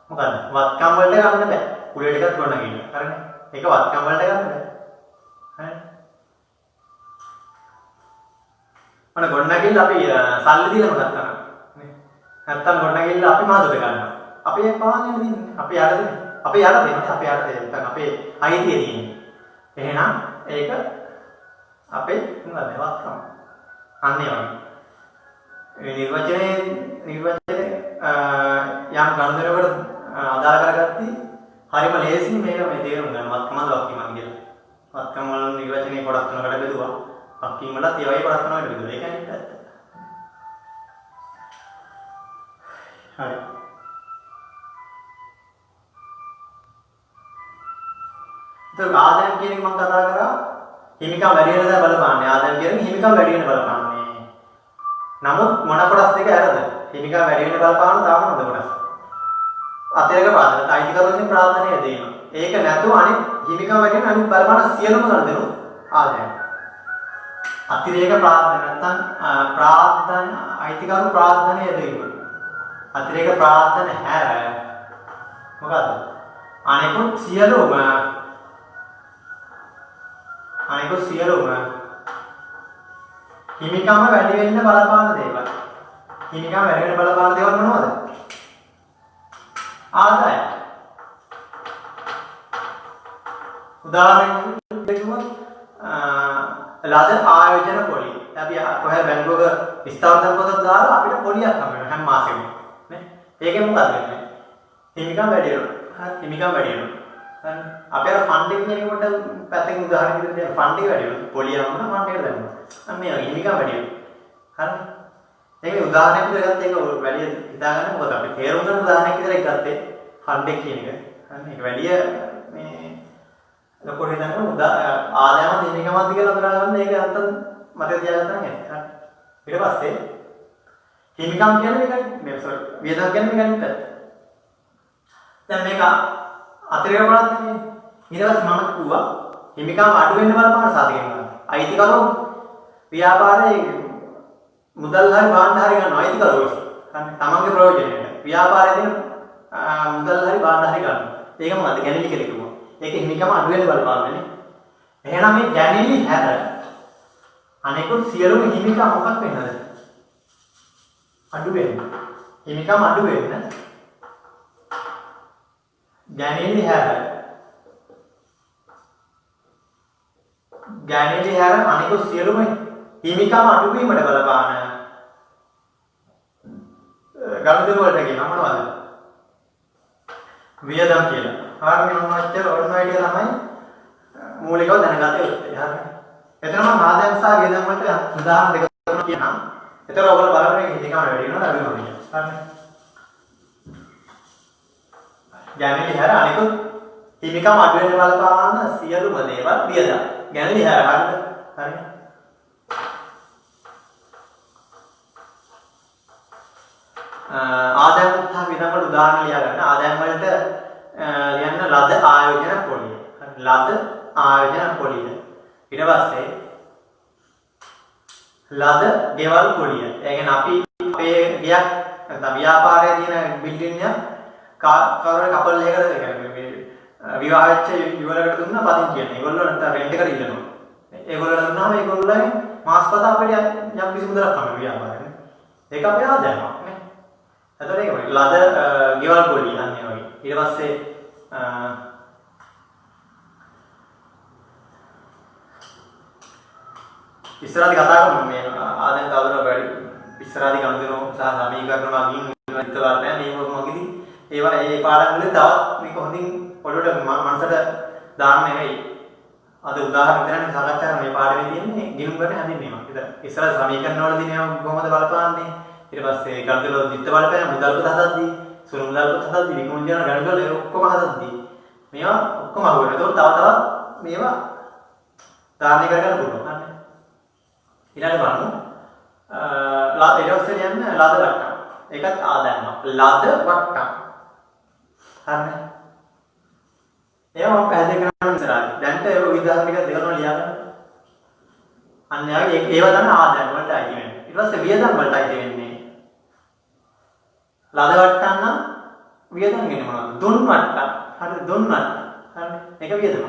මොකද්ද? වත්කම් වලට ගන්න බෑ. කුලයට එකක් ගොඩනගිලා. හරිනේ. ඒක වත්කම් වලට ගන්න බෑ. අන ගොඩනැගිල්ල අපි සල්ලි දීලාම ගත්තා නේ. නැත්තම් ගොඩනැගිල්ල අපි මාදොට ගන්නවා. අපි ඒ පාලනය දෙන්නේ. අපි යට දෙන්නේ. අපි නැත්නම් අපේ අයිතිය තියෙන්නේ. එහෙනම් ඒක අපේ මොනවද වත්කම. අන්න ඒ වගේ. මේ නිර්වචනයේ යම් ගණනයකට අදාළ කරගත්තී හරිම ලේසියි මේක මේ තේරුම් ගන්න වත්කමද වක්කීමක් කියලා. වත්කම වල නිර්වචනයේ කොටස් තුනකට බෙදුවා. වක්කීම් වලත් ඒ වගේ කොටස් තුනකට බෙදුවා. ඒක අනිත් පැත්ත. හරි. ඒක ආදායම් කියන එක මම කතා කරා හිමිකම් වැඩි වෙනද බලපාන්නේ. ආදායම් කියන්නේ හිමිකම් වැඩි වෙන බලපාන්නේ. නමුත් මොන කොටස් දෙක ඇරද? හිමිකම් වැඩි වෙන බලපාන තාම මොනද කොටස්? අතිරේක ප්‍රාර්ථනා අයිතිකරුවෙන් ප්‍රාර්ථනය දෙනවා. ඒක නැතුව අනිත් හිමිකම් වැඩි වෙන අනිත් බලපාන සියලුම ගන්න දෙනු ආදායම්. අතිරේක ප්‍රාර්ථනා නැත්නම් අයිතිකරු ප්‍රාර්ථනය දෙනවා. අතිරේක ප්‍රාර්ථන හැර මොකද්ද? අනිකුත් සියලුම හිමිකම වැඩි වෙන්න බලපාන දේවල්. හිමිකම වැඩි වෙන්න බලපාන දේවල් මොනවද? ආදායම්. උදාහරණයක් දෙන්න ලද ආයෝජන පොලි. අපි කොහේ බැංකුවක ස්ථාවර පොතක් දාලා අපිට පොලියක් හම්බ වෙනවා හැම මාසෙම. නේ? ඒකෙන් මොකද වෙන්නේ? හිමිකම් වැඩි වෙනවා. හිමිකම් වැඩි වෙනවා. අපේ ෆන්ඩින් කියන කොට පැත්තකින් උදාහරණ විදිහට ෆන්ඩින් වැඩි වෙනවා. පොලිය වුණා ෆන්ඩ් එක දැම්මා. මේ වගේ හිමිකම් වැඩි වෙනවා. හරිද? ඒක උදාහරණයක් විදිහට ගත්ත එක වැඩි හිතාගන්න මොකද අපි තේරුම් ගන්න උදාහරණයක් විදිහට ගත්තේ ෆන්ඩ් එක කියන එක. හරි ඒක වැඩි මේ ලොකෝට හිතන්න ආදායම හිමිකමක්ද කියලා අඳුරා ගන්න ඒක අන්තම් මතක තියාගන්න ඕනේ. හරි. ඊට පස්සේ හිමිකම් කියන්නේ මේකයි මේ වියදම් කියන්නේ මේකයි. දැන් මේක අතිරේක ප්‍රාර්ථනාවේ ඊට පස්සේ මම කිව්වා හිමිකම් අඩු වෙන්න බලපාන සාධකයක් ගන්න. අයිතිකරු ව්‍යාපාරයේ මුදල් හරි භාණ්ඩ හරි ගන්න අයිතිකරු. හරි තමන්ගේ ප්‍රයෝජනයට. ව්‍යාපාරයේ තියෙන මුදල් හරි බාණ්ඩ හරි ගන්න. ඒක මොකද්ද ගැණිලි කියලා කිව්වා. ඒක හිමිකම අඩු වෙන බලපාන්නේ. එහෙනම් මේ ගැණිලි හැර අනෙකුත් සියලුම හිමිකම් මොකක් වෙනවද? අඩු වෙන්න. හිමිකම් අඩු වෙන්න. ගැණිලි හැර අනෙකුත් සියලුම හිමිකම් අඩු වීමට බලපාන ගනුදෙනු වලට කියනවා මොනවද? වියදම් කියලා. හරිනේ ඔන්න ඔච්චර ඔන්න ඔය ටික තමයි මූලිකව දැනගත යුත්තේ. හරිනේ. එතන මම ආදායම් සහ වියදම් වලට උදාහරණ දෙකක් තුනක් කියන්නම්. එතන ඔයගොල්ලෝ බලන්න හිමිකම් වැඩි වෙනවද අඩු වෙනවද කියලා. හරිනේ. ගැණිලි හැර අනිකුත් හිමිකම් අඩු වෙන බලපාන සියලුම දේවල් වියදම්. ගැණිලි හැර හරිද? හරිනේ. ආදායම් සහ වියදම් වල උදාහරණ ලියා ගන්න. ආදායම් වලට ලියන්න ලද ආයෝජන පොලිය. ලද ආයෝජන පොලිය. ඊට පස්සේ ලද ගෙවල් පොලිය. ඒ කියන්නේ අපි අපේ ගියක් නැත්නම් ව්‍යාපාරයේ තියෙන බිල්ඩින් එක කවර කපල් එකකට කියන්නේ විවාහ වෙච්ච යුවලකට දුන්නා පදින් කියන්නේ. ඒගොල්ලෝ නැත්නම් රෙන්ට් එකට ඉල්ලනවා. ඒගොල්ලෝ දුන්නාම ඒගොල්ලෝගේ මාසපත අපිට යම් කිසි මුදලක් ගන්න ව්‍යාපාරේ. ඒක අපේ ආදායමක් නේ. එතකොට ඒක ලද ගෙවල් පොලිය අන්නේ වගේ. ඊට පස්සේ ඉස්සරහදී කතා කරමු මේ ආදායම් තවදුරටත් වැඩි ඉස්සරහදී ගනුදෙනු සහ සමීකරණ වගේම විවිධ වර්ණයන් මේ මොකක්දි ඒවා ඒ පාඩම් වල තවත් මේක හොඳින් පොළොට මනසට දාන්න නෙවෙයි. අද උදාහරණ දෙන්න සාකච්ඡා කරන මේ පාඩමේ තියෙන්නේ ගිණුම් ගන්න හැඳින්වීමක්. ඉතින් ඉස්සර සමීකරණ වලදී මේවා කොහොමද බලපාන්නේ? ඊට පස්සේ ගණිත වල දිත්ත බලපෑම මුදල් පොත හදද්දී, සුළු මුදල් පොත හදද්දී, විකුණන යන ගණිත වල ඔක්කොම හදද්දී මේවා ඔක්කොම අහුවෙනවා. ඒක තව තවත් මේවා ධාරණය කරගන්න පුළුවන්. හරිද? ඊළඟට බලමු ඊට පස්සේ යන්න ලද වට්ටම්. ඒකත් ආදායමක්. ලද වට්ටම්. හරිද? ඒවා මම පැහැදිලි කරන්න ඉස්සරහදී. දැන්ට ඒ උදාහරණ ටික දෙකම ලියා ගන්න. අන්න ඒවා තමයි ආදායම වලට අයිති වෙන්නේ. ඊට පස්සේ වියදම් වලට අයිති වෙන්නේ. ලද වට්ටම් නම් වියදම් කියන්නේ මොනවද? දුන් වට්ටම්. හරිද? දුන් වට්ටම්. හරිද? මේක වියදම.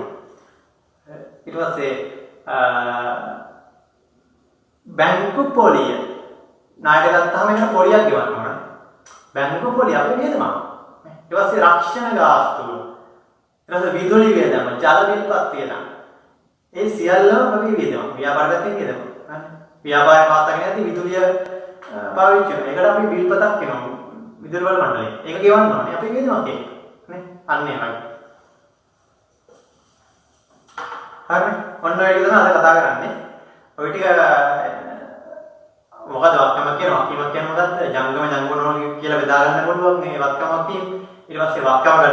ඊට පස්සේ බැංකු පොලිය. ණයට ගත්තාම එන පොලියක් ගෙවන්න ඕන. බැංකු පොලිය අපේ වියදමක්. ඊට පස්සේ රක්ෂණ ගාස්තු. ඊට පස්සේ විදුලි වියදම, ජල බිල් පත්තියන. ඒ සියල්ලම අපේ වියදම. ව්‍යාපාර පැත්තෙන් වියදම. හරි. ව්‍යාපාරය පවත්වාගෙන යද්දී විදුලිය පාවිච්චි කරනවා. ඒකට අපි බිල් පතක් එනවා. විදුලි වල මණ්ඩලය. ඒක ගෙවන්න ඕනේ. අපේ වියදමක් ඒක. නේ? අන්න එහෙමයි. හරි. ඔන්න ඔය ටික තමයි අද කතා කරන්නේ. ඔය ටික මොකද වක්කමක් කියනවා? වක්කමක් කියන්නේ මොකද්ද? ජංගම ජංගුණෝ කියලා බෙදා ගන්න පුළුවන් මේ වක්කමක් කියන්නේ. ඊට පස්සේ වක්කමක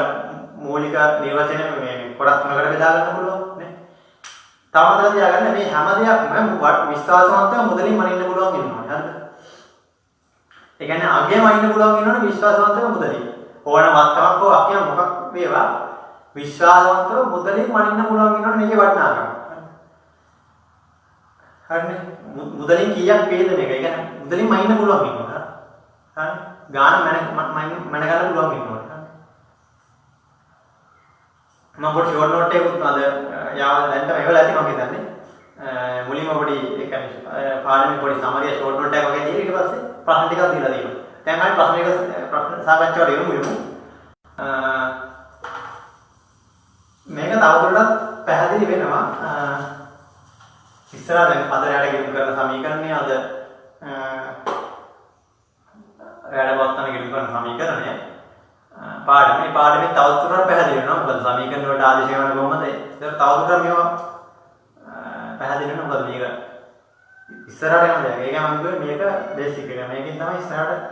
මූලික නිර්වචනය මේ කොටස් තුනකට බෙදා ගන්න පුළුවන් නේ. තවමතක තියාගන්න මේ හැම දෙයක්ම විශ්වාසවන්තව මුදලින් මනින්න පුළුවන් වෙනවා. හරිද? ඒ කියන්නේ අගයම අයින්න පුළුවන් වෙනවනේ විශ්වාසවන්තව මුදලින්. ඕන වක්කමක් හෝ අකිය මොකක් වේවා විශ්වාසවන්තව මුදලින් මනින්න පුළුවන් වෙනවනේ මේකේ වටිනාකම. හරිනේ මුදලින් කීයක් වේද මේක? ඒ කියන්නේ මුදලින් මනින්න පුළුවන් වෙනවා. හරි? ගාන මන ගන්න පුළුවන් වෙනවා. මම පොඩි ෂෝට් නෝට් එකක් අද දැන්ට මේවල ඇති මම හිතන්නේ මුලින්ම පොඩි ඒ කියන්නේ පාඩමේ පොඩි සමරිය ෂෝට් නෝට් එකක් වගේ දීලා ඊට පස්සේ ප්‍රශ්න ටිකක් දීලා දෙනවා. දැන් අපි ප්‍රශ්න සාකච්ඡාවට යමු. මේක තවදුරටත් පැහැදිලි වෙනවා. ඉස්සරහ දැන් අද රැට ගෙවුම් කරන සමීකරණය අද රැට වත්තන ගෙවුම් කරන සමීකරණය පාඩමේ තවදුරටත් පැහැදිලි වෙනවා. මොකද සමීකරණ වලට ආදේශ කරන කොහොමද? ඒක තවදුරටත් මේවා පැහැදිලි වෙනවා. මොකද මේක ඉස්සරහට යන දෙයක්. ඒක මම කිව්වේ මේක බේසික් එක. මේකෙන් තමයි ඉස්සරහට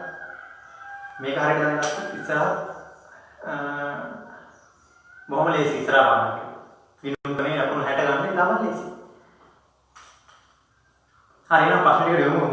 මේක හරියට දැනගත්තොත් ඉස්සරහ බොහොම ලේසි ඉස්සරහ බලන්න. විනුම්කනේ අකුණු 60 ගන්න ඉතාලම ලේසි. හරි එහෙනම් ප්‍රශ්න ටිකට යමු.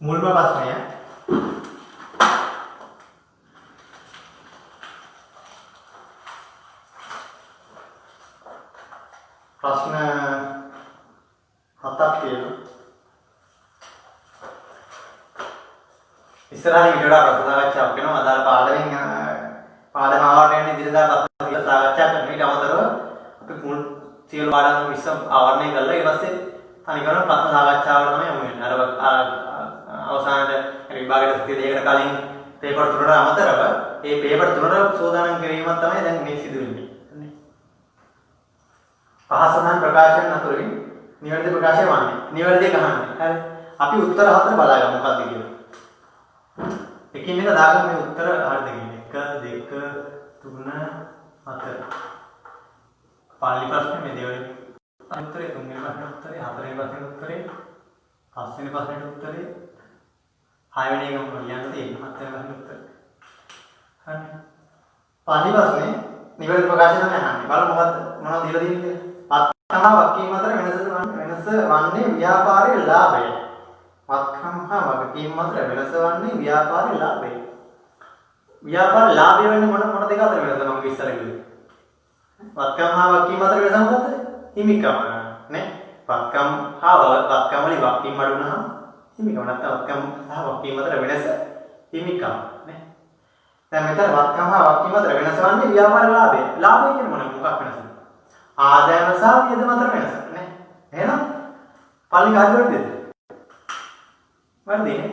මුල්ම ප්‍රශ්නය ප්‍රශ්න 7ක් තියෙනවා. ඉස්සරහින් වීඩියෝට ප්‍රශ්න සාකච්ඡාවක් වෙනවා. අදාළ පාඩම ආවරණය යන ඉදිරියට ප්‍රශ්න කියලා සාකච්ඡා කරනවා. ඊට අමතරව අපි මුල් සියලු පාඩම් විශ්ව ආවරණය කරලා ඊට පස්සේ තනිකරම ප්‍රශ්න සාකච්ඡාවට තමයි යමු වෙන්නේ. අර අවසානයේ විභාගයට සතිය දෙකකට කලින් පේපර් තුනට අමතරව මේ පේපර් තුනට සෝදානම් කිරීමක් තමයි දැන් මේ සිදු වෙන්නේ. පහසුනම් ප්‍රකාශන අතුරින් නිවැරදි ප්‍රකාශය වන්නේ. නිවැරදි ගහන්නේ. හරි. අපි උත්තර හතර බලාගමු මොකක්ද කියලා. එකින් එක දාගමු මේ උත්තර හරිද කියලා. 1 2 3 4. පාළි ප්‍රශ්නේ මේ දෙවෙනි උත්තරේ, තුන්වෙනි ප්‍රශ්නේ උත්තරේ, හතරවෙනි ප්‍රශ්නේ උත්තරේ, පස්වෙනි ප්‍රශ්නේ උත්තරේ, හයවෙනි එකම ලියන්න තියෙන්නේ. හත්වෙනි ප්‍රශ්නේ උත්තරේ. හරි. පාළි ප්‍රශ්නේ නිවැරදි ප්‍රකාශය තමයි අහන්නේ. බලමු මොනවද දීලා තියෙන්නේ. වත්කම් හා වගකීම් අතර වෙනස වන්නේ ව්‍යාපාරයේ ලාභය. වත්කම් හා වගකීම් අතර වෙනස වන්නේ ව්‍යාපාරයේ ලාභය. ව්‍යාපාර ලාභය වෙන්නේ මොන දෙක අතර වෙනසද මම ඉස්සර කිව්වේ. වත්කම් හා වගකීම් අතර වෙනස මොකද්ද? හිමිකම නේ. වත්කම් වලින් වගකීම් අඩු වුණාම හිමිකම නැත්නම් වත්කම් හා වගකීම් අතර වෙනස හිමිකම නේ. දැන් මෙතන වත්කම් හා වගකීම් අතර වෙනස වන්නේ ව්‍යාපාර ලාභය. ලාභය කියන්නේ මොකක් වෙනසද? ආදායම සහ වියදම අතර වෙනස නේ. එහෙනම් පළවෙනි කාර්යය වලද? වර්ධිනේ.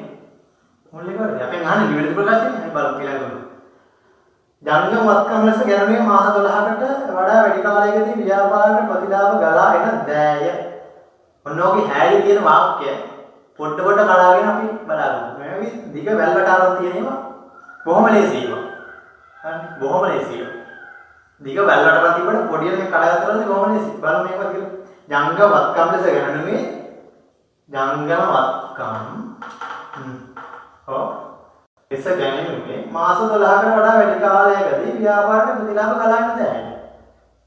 මුලික වර්ධි. අපෙන් අහන්නේ නිවැරදි ප්‍රකාශනය බලමු කියලා ගමු. ජංගම වත්කම් ලෙස ගැනුනේ මාස 12කට වඩා වැඩි කාලයකදී ව්‍යාපාරයට ප්‍රතිලාභ ගලා එන දෑය. ඔන්නෝගේ හැලී තියෙන වාක්‍ය පොඩ කඩාගෙන අපි බලමු. මේ දිග වැල්වට ආරම් තියෙනවා. බොහොම ලේසියි. හරි. බොහොම ලේසියි. දිග වැල්ලට පතිබඩ පොඩිය මේ කඩාගත්තොත් කොහොමද බලමු මේක කියලා. ජංගම වත්කම් ලෙස ගැනුනේ ජංගම වත්කම් එස ගැනුනේ මාස 12කට වඩා වැඩි කාලයකදී ව්‍යාපාරයට ප්‍රතිලාභ ගලා එන දෑය.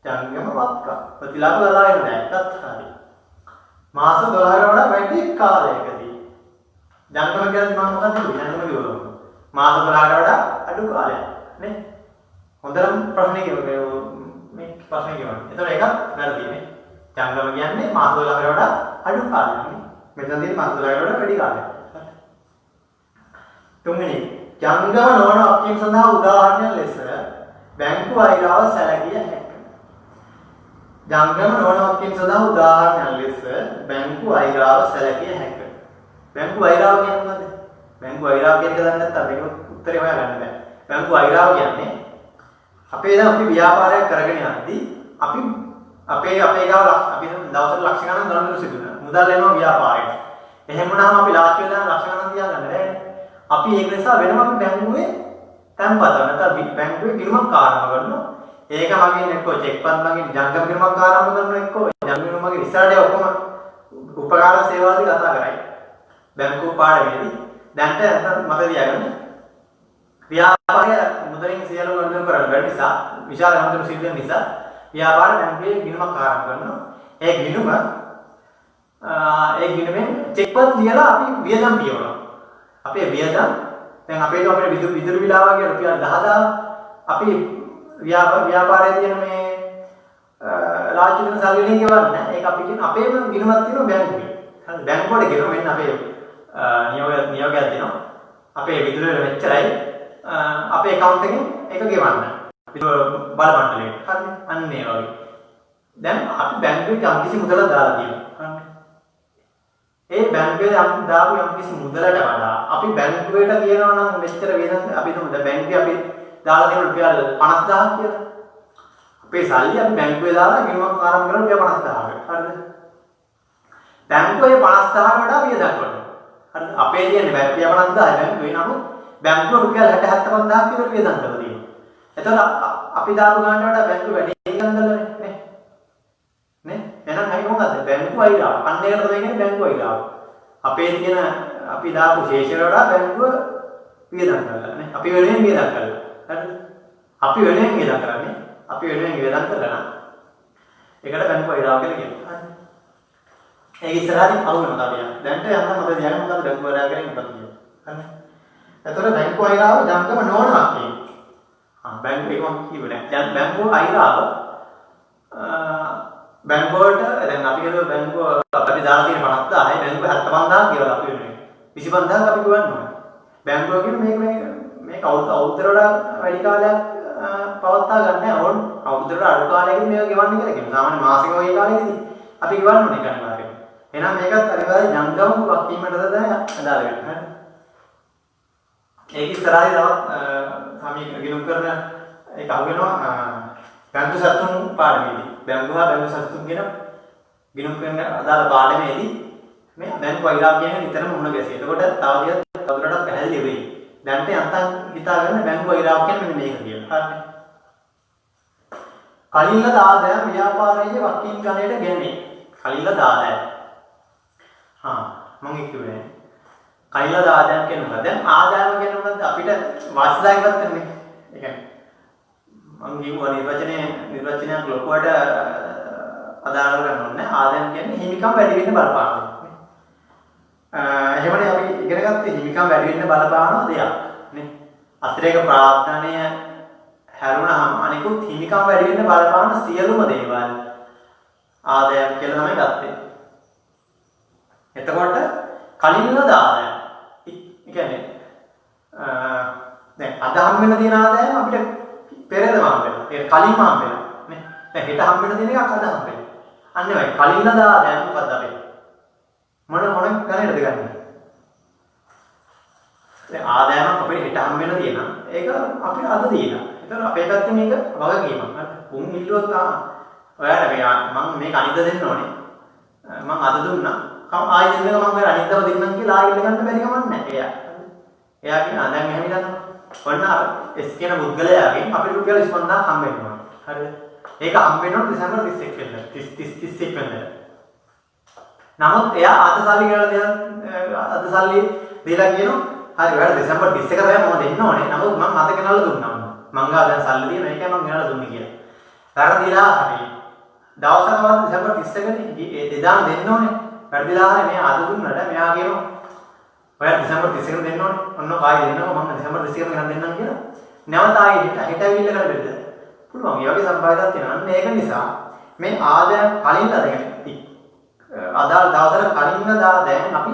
ජංගම වත්කම් ප්‍රතිලාභ ගලා එන දෑයටත් හරි. මාස 12කට වඩා වැඩි කාලයකදී ජංගම කියන්නේ මම මොකක්ද කියන්නේ? ජංගම කියවලු. මාස 12කට වඩා අඩු කාලයක් නේ. හොඳටම ප්‍රශ්නේ කියවන්නේ මේ ප්‍රශ්නේ කියවන්නේ. එතකොට ඒකත් වැරදි නේ. ජංගම කියන්නේ මාස 12කට වඩා අඩු කාලයක් නේ. මෙතන තියෙන්නේ මාස 12කට වඩා වැඩි කාලයක්. තුන්වෙනි ජංගම නොවන වගකීම් සඳහා උදාහරණයක් ලෙස බැංකු අයිරාව සැලකිය හැකියි. ජංගම නොවන වගකීම් සඳහා උදාහරණයක් ලෙස බැංකු අයිරාව සැලකිය හැකියි. බැංකු අයිරාව කියන්නේ මොකද්ද? බැංකු අයිරාව කියන එක දන්නේ නැත්නම් මේක උත්තරේ හොයාගන්න බෑ. බැංකු අයිරාව කියන්නේ අපි ව්‍යාපාරයක් කරගෙන යද්දී අපේ ගාව අපි දවසට ලක්ෂ ගණන් ගණන් සිදුන මුදල් එනවා ව්‍යාපාරයට. එහෙම වුණාම අපි ලාස්ට් වෙලා ලක්ෂ ගණන් තියාගන්න බෑ. අපි ඒක නිසා වෙනම බැංකුවේ තැන්පත් නැත්නම් බැංකුවේ ගිණුමක් ආරම්භ කරනවා. ඒක මගින් එක්කෝ චෙක්පත් මගින් ජංගම ගිණුමක් ආරම්භ කරනවා එක්කෝ ජංගම මගින් ඉස්සරහට ඔක්කොම උපකාර සේවාදී කතා කරයි. බැංකුව පාඩමේදී දැන්ට මතක තියාගන්න. ව්‍යාපාරය මුදලින් සියලු ගණන් කරන්න බැරි නිසා විශාල ගණන් සිදුවෙන නිසා ව්‍යාපාර බැංකුවේ ගිණුමක් ආරම්භ කරනවා. ඒ ගිණුමෙන් චෙක්පත් ලියලා අපි වියදම් පියවනවා. අපේ වියදම් දැන් අපේ විදුලි බිල ආවා කියලා රුපියල් 10000 අපි ව්‍යාපාරයේ තියෙන මේ රාජ්‍ය දෙන සල්ලි වලින් ගෙවන්නේ. ඒක අපි කියන අපේම ගිණුමක් තියෙනවා බැංකුවේ. හරි බැංකුවට ගෙනවා මෙන්න අපේ නියෝගයක් දෙනවා. අපේ විදුලි වල මෙච්චරයි අපේ account එකෙන් ඒක ගෙවන්න. විදුලි බල මණ්ඩලයට. හරි අන්න ඒ වගේ. දැන් අපි බැංකුවේ යම්කිසි මුදලක් දාලා තියෙනවා. හරි ඒ බැංකුවේ දාපු යම්කිසි මුදලට වඩා අපි බැංකුවට කියනවා නම් මෙච්චර වේදන් අපි හිතමු දැන් බැංකුවේ අපි දාලා තියෙන රුපියල් 50000ක් කියලා. අපේ සල්ලි අපි බැංකුවේ දාලා ගිණුමක් ආරම්භ කරලා රුපියල් 50000කට. හරිද? බැංකුවේ 50000කට වඩා වියදම් කරනවා. හරිද? අපේ තියෙන රුපියල් 50000 බැංකුවේ නමුත් බැංකුව රුපියල් 60-75000ක් විතර වියදම් කරලා තියෙනවා. එතකොට අපි දාපු ගානට වඩා බැංකුව වැඩි ගන්නදලනේ නේ. නේ? එහෙනම් හරි මොකද්ද? බැංකුව අයිරාව. අන්න ඒකට තමයි කියන්නේ බැංකුව අයිරාව. අපේ තියෙන අපි දාපු ශේෂය වඩා බැංකුව වියදම් කරලා නේ. අපි වෙනුවෙන් වියදම් කරලා. හරිද? අපි වෙනුවෙන් වියදම් කරන්නේ. අපි වෙනුවෙන් වියදම් කරලා නම් ඒකට බැංකුව අයිරාව කියලා කියනවා. හරි. ඒක ඉස්සරහින් අහු වෙනවා අපි. දැන්ට යන්න මොකද යන්නේ මොකද බැංකුව වල කරන්නේ මොකද කියන්නේ. හරිනේ. එතකොට බැංකුව අයිරාව ජංගම නොවනවා කියන්නේ. බැංකුව එක මම කිව්වේ නෑ. දැන් බැංකුව අයිරාව බැංකුවට දැන් අපි කියනවා බැංකුව අපි දාලා තියෙන 50000යි බැංකුව 75000 කියලා අපි වෙන්නේ. 25000ක් අපි ගවන්නවා. බැංකුව කියන්නේ මේක අවුරුද්දකට වැඩි කාලයක් පවත්වා ගන්න ඕන. අවුරුද්දකට අඩු කාලයකදී මේක ගෙවන්න කියලා කියනවා. සාමාන්‍ය මාසික වගේ කාලයකදී අපි ගෙවන්න ඕනේ ඒක අනිවාර්යයෙන්. එහෙනම් මේකත් අනිවාර්යයෙන් ජංගම වක්කීමටද අදාළ වෙනවා. ඒක ඉස්සරහදී තවත් සමීකරණ ගිණුම් කරන ඒක අහු වෙනවා බැංකු සතුන් පාඩමේදී. බැංකුව බැංකු සතුන් කියන ගිණුම් කරන අදාළ පාඩමේදී මේ බැංකු අයිරාව කියන්නේ නිතරම මුණ ගැසෙයි. එතකොට තවදුරටත් පැහැදිලි වෙයි. දැන්ට යන්තම් හිතාගන්න බැංකු අයිරාව කියන්නේ මෙන්න මේක කියලා. හරිනේ. කලින්ල ආදායම් ව්‍යාපාරයේ වක්කීම් ගණයට ගැන්නේ. කලින්ල ආදායම්. මම කිව්වේ කලින්ල ආදායම් කියනවා. දැන් ආදායම් කියනකොට අපිට වාස්තවයක් ගන්නනේ. ඒ කියන්නේ මම කියුවා නිර්වචනයක් ලොකුවට අදාළ කරන්න ඕනේ. ආදායම් කියන්නේ හිමිකම් වැඩි වෙන්න බලපානවා. එහෙමනේ අපි ඉගෙන ගත්තේ හිමිකම් වැඩි වෙන්න බලපාන දෙයක් නේ. අතිරේක ප්‍රාර්ථනය හැරුණාම අනිකුත් හිමිකම් වැඩි වෙන්න බලපාන සියලුම දේවල් ආදායම් කියලා තමයි ගත්තේ. එතකොට කලින්ම ආදායම්. ඒ කියන්නේ දැන් අද හම් වෙන තියෙන ආදායම් අපිට පෙරේද හම් වෙනවා. ඒක කලින්ම හම් වෙනවා නේ. දැන් හෙට හම් වෙන තියෙන එකක් අද හම් වෙනවා. අන්න ඒ වගේ කලින්ම ආදායම් මොකද්ද අපේ? මොන ගණනටද ගන්නේ? දැන් ආදායමක් අපේ හෙට හම් වෙන තියෙනවා. ඒක අපිට අද දීලා. ඒතර අපේ පැත්තේ මේක වගකීමක්. හරි. උන් ඉල්ලුවොත් ඔයාලා මම මේක අනිද්ද දෙන්න ඕනේ. මම අද දුන්නා. ආයෙ දෙන්නක මම ඔය අනිද්දව දෙන්නම් කියලා ආයෙ ඉල්ල ගන්න බැරි කමක් නැහැ. එයා කියනවා දැන් එහෙම ඉඳන් ඔන්න එස් කියන පුද්ගලයාගෙන් අපිට රුපියල් 25000 හම් වෙනවා. හරිද? ඒක හම් වෙනවා දෙසැම්බර් 31 වෙනිදා. 31 වෙනිදා. නමුත් එයා අද සල්ලි දීලා කියනවා හරි ඔයාලා දෙසැම්බර් 31 තමයි මම දෙන්න ඕනේ. නමුත් මම අද ගෙනල්ලා දුන්නා. මං ගා දැන් සල්ලි තියෙන එකයි මං ගෙනල්ලා දුන්නේ කියලා. වැරදිලා හරි. දවසකවත් දෙසැම්බර් 31 දෙදාම දෙන්න ඕනේ. වැරදිලා හරි මෙයා අද දුන්නට මෙයා කියනවා ඔයා දෙසැම්බර් 31 දෙන්න ඕනේ. ඔන්න කායි දෙන්නකෝ මම දෙසැම්බර් 31 ගෙනත් දෙන්නම් කියලා. නැවත ආයෙ හෙට ඇවිල්ලා ගන්න බැරිද? පුළුවන්. ඒ වගේ සම්බන්ධයක් තියෙනවා. අන්න ඒක නිසා මේ ආදායම් කලින් අදගෙන අදාළ දවසට කලින්ම ආදායම් අපි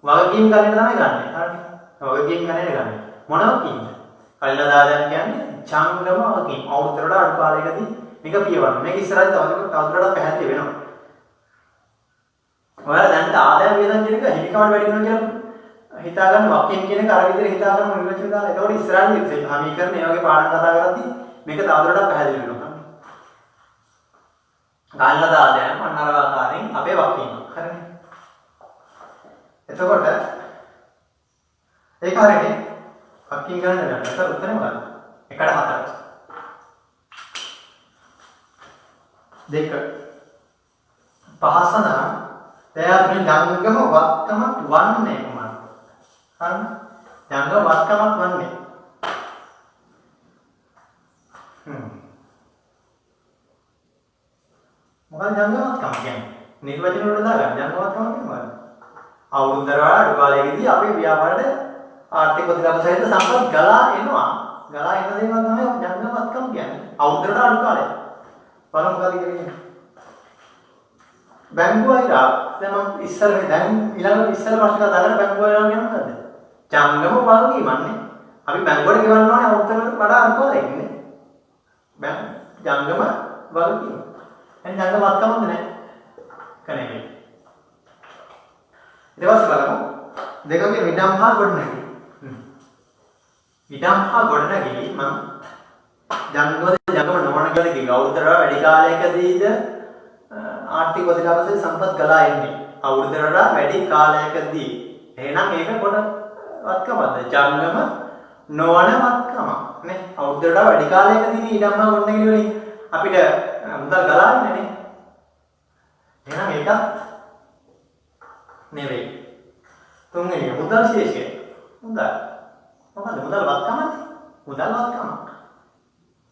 වගකීම් ගන්නට තමයි ගන්නෙ. හරිද? වගකීම් ගන්නට ගන්නෙ. මොනවා කියන්නේ? කලින් ආදායම් කියන්නේ ජංගම වගකීම්. අවුරුද්දකට අඩු කාලයකදී මේක පියවන්න. මේක ඉස්සරහින් තවදුරටත් පැහැදිලි වෙනවා. ඔයාලා දැන් ආදායම් වේදන් කියන එක හිමිකමට වැඩි වෙනවා කියලා හිතා ගන්න වක්කීම් කියන එක අර විදිහට හිතා ගන්න නිර්වචන දාලා. ඒකෝට ඉස්සරහින් සමීකරණ මේ වගේ පාඩම් කතා කරද්දී මේක තවදුරටත් පැහැදිලි වෙනවා. ගාල්ලා ආදායම් අන්නර ආකාරයෙන් අපේ වක්කීම. හරිනේ. එතකොට ඒක හරිනේ. වක්කීම් ගන්න යනවා. ඒක උත්තරේ මොකක්ද? 1/4. 2 පහසන තයාපින් ජංගම වක්කමක් වන්නේ කොහොමද? හරිද? ජංගම වක්කමක් වන්නේ. මොකක්ද ජංගම වක්කම කියන්නේ? නිර්වචන වලට දාගන්න ජංගම වක්කම කියන්නේ මොකක්ද? අවුරුද්දකට අඩු කාලයකදී අපේ ව්‍යාපාරයේ ආර්ථික ප්‍රතිලාභ සහිත සම්පත් ගලා එනවා. ගලා එන දේවල් තමයි ජංගම වක්කම කියන්නේ. අවුරුද්දකට අඩු කාලයක්. බලමු මොකද කියන්නේ? බැංකුව අයිරා දැන් මම ඊළඟ ප්‍රශ්න කතා කරලා බැංකුව අයිරා කියන්නේ මොකද්ද? ජංගම වගකීමන්නේ. අපි බැංකුවට ගෙවන්න ඕනේ අවුරුද්දකට වඩා අඩු කාලයකින් නේ. ජංගම වගකීම. දැන් ජංගම වක්කමද නැහැ. කනේ. ඊට පස්සේ බලමු දෙකගේ විඩම් හා ගොඩනැගිලි. විඩම් හා ගොඩනැගිලි මම ජංගම නොවන කියලා කිව්වා. අවුරුද්දකට වැඩි කාලයකදීද ආර්ථික ප්‍රතිලාභ සම්පත් ගලා එන්නේ. අවුරුද්දකට වැඩි කාලයකදී. එහෙනම් ඒක කොට වත්කමද? ජංගම නොවන වත්කම. නේ? අවුරුද්දකට වැඩි කාලයකදී ඉඩම් හා ගොඩනැගිලි වලින් අපිට මුදල් ගලා එන්නේ නේ. එහෙනම් ඒකත් නෙවෙයි. තුන්වෙනි මුදල් ශේෂය. මුදල්. මොකද මුදල් වත්කමද? මුදල් වත්කම.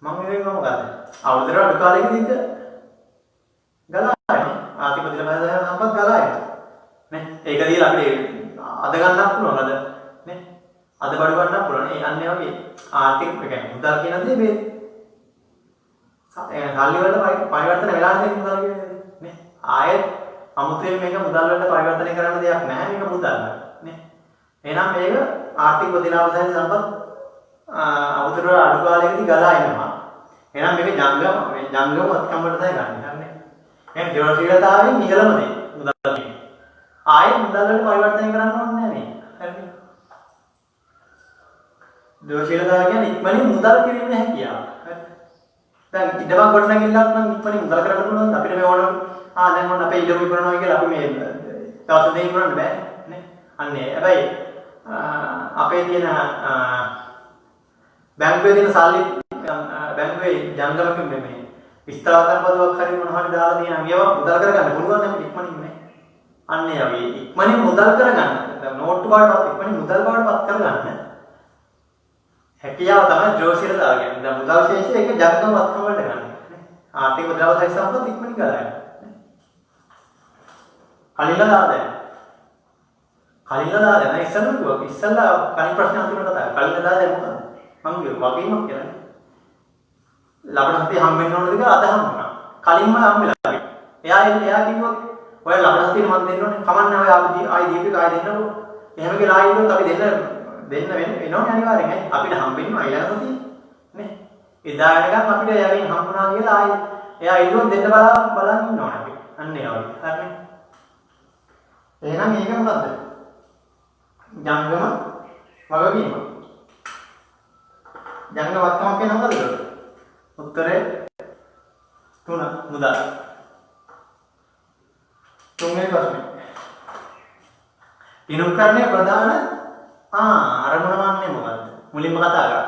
මම කියන්නේ මොකද? අවුරුද්දකට අඩු කාලයකදීද ගලා එන්නේ. ආර්ථික ප්‍රතිලාභ සම්පත් ගලා එන්නේ. ඒක දීලා අපිට අද ගන්නත් පුළුවන්ද නේ? අද බඩු ගන්නත් පුළුවන්. ඒ අන්නේ වගේ ආර්ථික කියන්නේ මුදල් කියන දේ මේ සල්ලි වලට පරිවර්තන වෙලා නැහැ මුදල් කියන්නේ නේ. ආයෙත් අමුතුවෙන් මේක මුදල් වලට පරිවර්තනය කරන්න දෙයක් නැහැ. මේක මුදල් නේ. එහෙනම් මේක ආර්ථික ප්‍රතිලාභසහිත සම්පත් අවුතර අඩු කාලයකදී ගලා එනවා. එහෙනම් මේක ජංගම වත්කම් වලට තමයි ගන්න. හරිනේ. එහෙනම් ජීවශීලතාවයෙන් ඉහළම දේ මුදල් කියන්නේ. ආයෙත් මුදල් වලට පරිවර්තනය කරන්න ඕනේ නැහැ නේ. හරිනේ. ජීවශීලතාව කියන්නේ ඉක්මනින් මුදල් කිරීමේ හැකියාව. දැන් ඉඩමක් ගොඩනගින්නත් නම් ඉක්මනින් මුදල් කරන්න පුළුවන්. අපිට මේ ඕන දැන් මොන අපේ ඉඩම ඉක්මනනවා කියලා අපි මේ දවස් දෙකකින් කරන්න බෑ නේ. අන්නේ හැබැයි අපේ තියෙන බැංකුවේ තියෙන සල්ලි බැංකුවේ ජංගමක මේ විස්තරාත්මක පොදුවක් හරි මොනවා හරි දාලා තියෙනවා. මේවා මුදල් කරගන්න පුළුවන් නම් ඉක්මනින් නේ. අන්නේ අපි ඉක්මනින් මුදල් කරගන්න. දැන් නෝට්ටු බාඩපත් ඉක්මනින් මුදල් බාඩපත් කරගන්න. හැකියාව තමයි ජෝසිරතාව කියන්නේ. දැන් මුදල් ශේෂය ඒක ජංගමවත්කම වලට ගන්න. ආර්ථික ප්‍රතිලාභසහිත සම්පත් ඉක්මනින් ගන්න. කලින්ලා දාන්න. කලින්ලා දාන්න. ඉස්සෙල්ලා කලින් ප්‍රශ්න අන්තිමට කතා. කලින්ලා දාන්න මොකද? මම කියුවා වගේමක් කියලා. ලබනස්තිය හම්බෙන්න ඕනද කියලා අද හම්බුණා. කලින්ම හම්බෙලා. එයා කිව්වා ඔය ලබනස්තිය මම දෙන්න ඕනේ. කමන්නේ ඔය ආයි දීපික ආයි දෙන්නකො. එහෙම කියලා ආයි ඉන්නොත් අපි දෙන්න වෙනවනේ අනිවාර්යෙන්. අපිට හම්බෙන්න ඊළඟට නේ. එදා වෙනකම් අපිට එයාගෙන් හම්බුණා කියලා ආයි එයා ඉන්නොත් දෙන්න බලන් ඉන්නවා අපි. අන්න ඒ වගේ. හරිනේ. එහෙනම් මේක මොකද්ද? ජංගම වගකීම. ජංගමවත්කම කියන්නේ මොකද? උත්තරේ 3 මුදල්. තුන්වෙනි ප්‍රශ්නේ. ඉනුකරණයේ ප්‍රධාන අරමුණ වන්නේ මොකද්ද? මුලින්ම කතා කරා.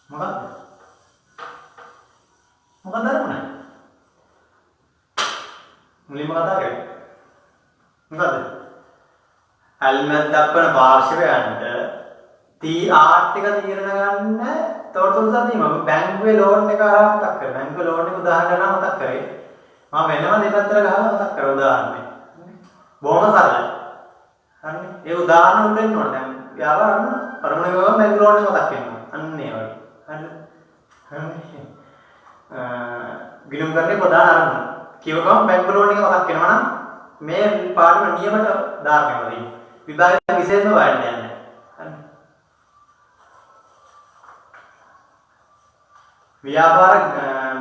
මොකද්ද? මොකක්ද අරමුණ? මුලින්ම කතා කරේ. මොකද්ද? අල්මත් දක්වන පාර්ශවයන්ට ආර්ථික තීරණ ගන්න තොරතුරු සැදීම. බැංකුවේ ලෝන් එක අරන් මතක් කරගන්න. බැංකුවේ ලෝන් එක උදාහරණ ගන්න මතක් කරේ. මම වෙනම දෙපැත්තට ගහලා මතක් කරා උදාහරණේ. බොහොම සරලයි. හරිනේ. ඒ උදාහරණ උදෙන්න ඕන. දැන් ව්‍යාපාර අරමුණ ගාව බැංකුවේ ලෝන් එක මතක් වෙනවා. අන්න ඒ වගේ. හරිද? හරිනේ. ගිණුම් කරන්නේ ප්‍රධාන අරමුණ. කියව ගමන් බැංකුවේ ලෝන් එක මතක් වෙනවා නම් මේ පාඩම නියමට දාගන්නවා දී. විභාගයේ විශේෂම වයන්න යන්නේ. ව්‍යාපාර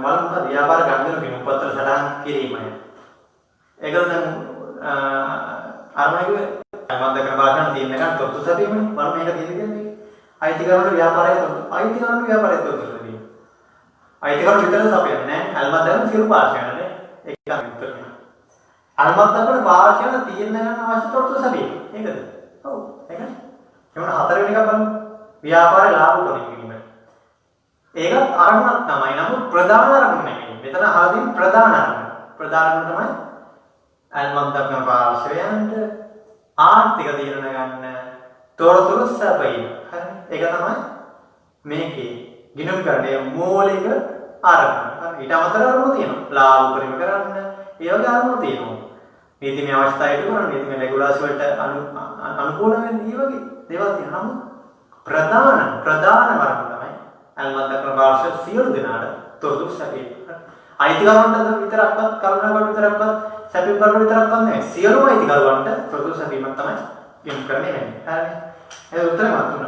බලමුද ව්‍යාපාර ගණන් වෙන උපතර සටහන් කිරීමයි. ඒකද දැන් අරමුණක මන්ද කරන භාෂාවෙන් තියෙන එක තොත්තු සැපීමනේ. බලමු මේක තියෙන්නේ අයිතිකරණ ව්‍යාපාරයේ තොත්තු සැපීම. අයිතිකරණ විතර සැපයන්නේ නෑ. අල්මත් දැන් සියලු භාෂාවනේ ඒක තමයි උත්තර. අල්මත් දක්වන භාෂාවන තියෙන ගන්න අවශ්‍ය තොත්තු සැපීම. ඒකද? ඔව්. ඒකනේ. එවන හතරවෙනි එක බලමු. ව්‍යාපාර ලාභ තොරතුරු. ඒකත් අරමුණක් තමයි. නමුත් ප්‍රධාන අරමුණ නෙමෙයි. මෙතන අහදින් ප්‍රධාන අරමුණ. ප්‍රධාන අරමුණ තමයි අල්මත් දක්වන පාර්ශවයන්ට ආර්ථික තීරණ ගන්න තොරතුරු සැපයීම. හරිනේ. ඒක තමයි මේකේ ගිණුම් කරන්නේ මූලික අරමුණ. හරි. ඊට අමතරව අරමුණ තියෙනවා. ලාභ උපරිම කරන්න ඒ වගේ අරමුණ තියෙනවා. නීතිමය අවස්ථා ඉදු කරන නීතිමය රෙගුලාසි වලට අනුකූල වෙන මේ වගේ දේවල් තියෙනවා. නමුත් ප්‍රධාන අරමුණ අල්මත් දක්වන භාෂා සියලු දෙනාට තොරතුරු සැපීම. අයිතිකරුවන්ට විතරක්වත් කරුණාවට විතරක්වත් සැපීම කරන විතරක්වත් නෙවෙයි. සියලුම අයිතිකරුවන්ට තොරතුරු සැපීමක් තමයි යොමු කරන්නේ වෙන්නේ. හරිනේ. ඒක උත්තරේ මත තුන.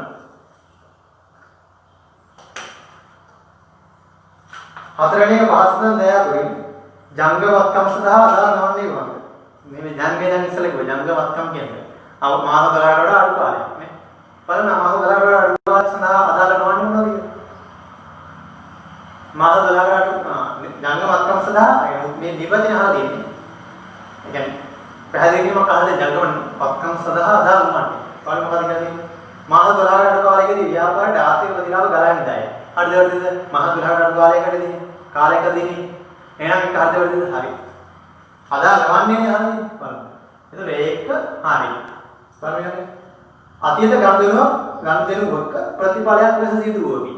හතරවෙනි එක පහසුවෙන් දයාතුරින් ජංගමවත්කම් සඳහා අදාළ නොවන්නේ මොකක්ද? මේ ජංගේ දැන් ඉස්සෙල්ලා කිව්වා ජංගමවත්කම් කියන්නේ. මාස 12කට වඩා අඩු කාලයක් නේ. බලන්න මාස 12කට වඩා අඩු කාලයක් සඳහා අදාළ නොවන්නේ මොනවද? මාස 12කට ජංගමවත්කම් සඳහා මේ නිබඳින අහලා තියෙන්නේ. ඒ කියන්නේ පැහැදිලිවම අහලා ජංගමවත්කම් සඳහා අදාළ නොවන්නේ. බලන්න මොකද කියන්නේ? මාස 12කට කාලයකදී ව්‍යාපාරයට ආර්ථික ප්‍රතිලාභ ගලන්නේ නැහැ. හරිද? මාස 12කට කාලයකදී කාලයකදී එහෙනම් ඒක හරිද? හරි. අදාළ නොවන්නේ හරිද? බලන්න. එතකොට ඒක හරි. බලන්න. අතීත ගනුදෙනුවක ප්‍රතිඵලයක් ලෙස සිදු වූවකි.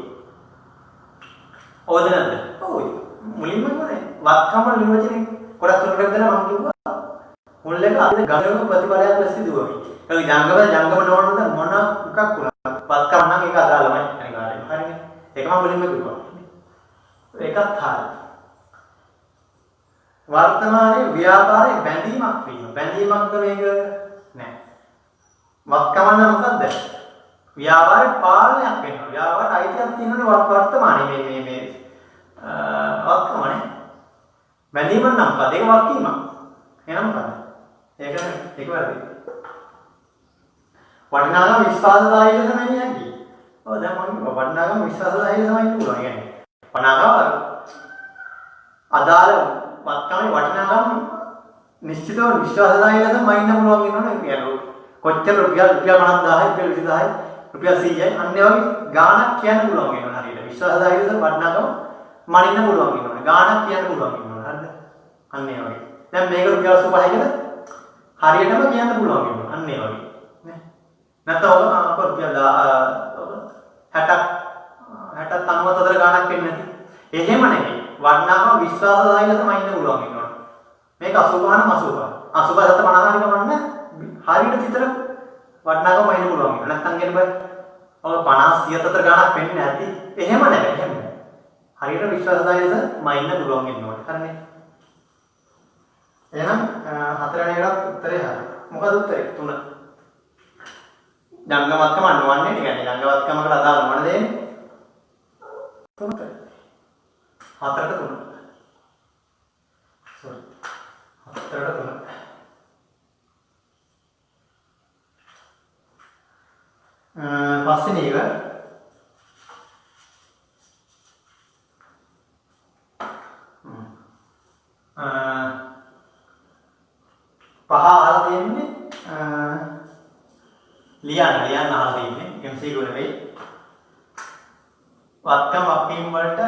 ඕද නැද්ද? ඔව්. මුලින්ම කියන්නේ වත්කම නිර්වචනය කොටස් තුනකට දාලා මම කිව්වා මුල් එක අද ගණක ප්‍රතිඵලයක් ලෙස සිදුවකි. ඒක ජංගම නෝනද මොන එකක් වුණා. වත්කම් නම් ඒක අදාළමයි අනිවාර්යයෙන්. හරිනේ. ඒක මම මුලින්ම කිව්වා. ඒකත් හරියි. වර්තමානයේ ව්‍යාපාරයේ බැඳීමක් වීම. බැඳීමක්ද මේක? නෑ. වත්කම නම් මොකද්ද? ව්‍යාපාරේ පාලනයක් වෙනවා. ව්‍යාපාරට අයිතියක් තියෙනනේ වර්තමානයේ මේ වත්කමනේ. බැඳීම නම් මොකද? ඒක වත්කීමක්. එහෙනම් මොකද? ඒක වැරදි. වටිනාකම විශ්වාසදායක තමයි යන්නේ. ඔව් දැන් මම වටිනාකම විශ්වාසදායක තමයි කියනවා. කියන්නේ වටිනාකම අදාළ වත්කමේ වටිනාකම නිශ්චිතව විශ්වාසදායක තමයි ඉන්න පුළුවන් වෙනවනේ කියන්නේ. කොච්චර රුපියල් 50000 රුපියල් 20000 රුපියල් 100යි අන්න ඒ වගේ ගාණක් කියන්න පුළුවන් වෙනවා හරියට. විශ්වාසදායක වටිනාකම මනින්න පුළුවන් වෙනවා. ගාණක් කියන්න පුළුවන් වෙනවා. හරිද? අන්න ඒ වගේ. දැන් මේක රුපියල් 85 කියලා හරියටම කියන්න පුළුවන් වෙනවා. අන්න ඒ වගේ. නේ? නැත්නම් ඔක රුපියල් 60ක් 90 ගාණක් වෙන්නේ නැති. එහෙම නෙමෙයි. වටිනාකම විශ්වාසදායක තමයි ඉන්න පුළුවන් වෙනවා. මේක 85 නම් 85. 85 750 හරියට විතර වටිනාකම මයින්න පුළුවන් වෙනවා. නැත්නම් කියන බෑ. ඔය 50 100 අතර ගාණක් වෙන්නේ නැති. එහෙම නෙමෙයි. එහෙම. හරියට විශ්වාසදායකව මයින්න පුළුවන් වෙනවා. හරිනේ. එහෙනම් හතරවෙනි එකත් උත්තරේ හරි. මොකද උත්තරේ? 3. ජංගමත්කම අනුවන්නේ කියන්නේ ජංගමත්කමකට අදාළ මොන දෙන්නේ? 3ට. 4ට 3. sorry. 4ට 3. පස්වෙනි එක පහ අහලා තියෙන්නේ ලියන්න අහලා තියෙන්නේ MCQ නෙවෙයි වත්කම් අපීම් වලට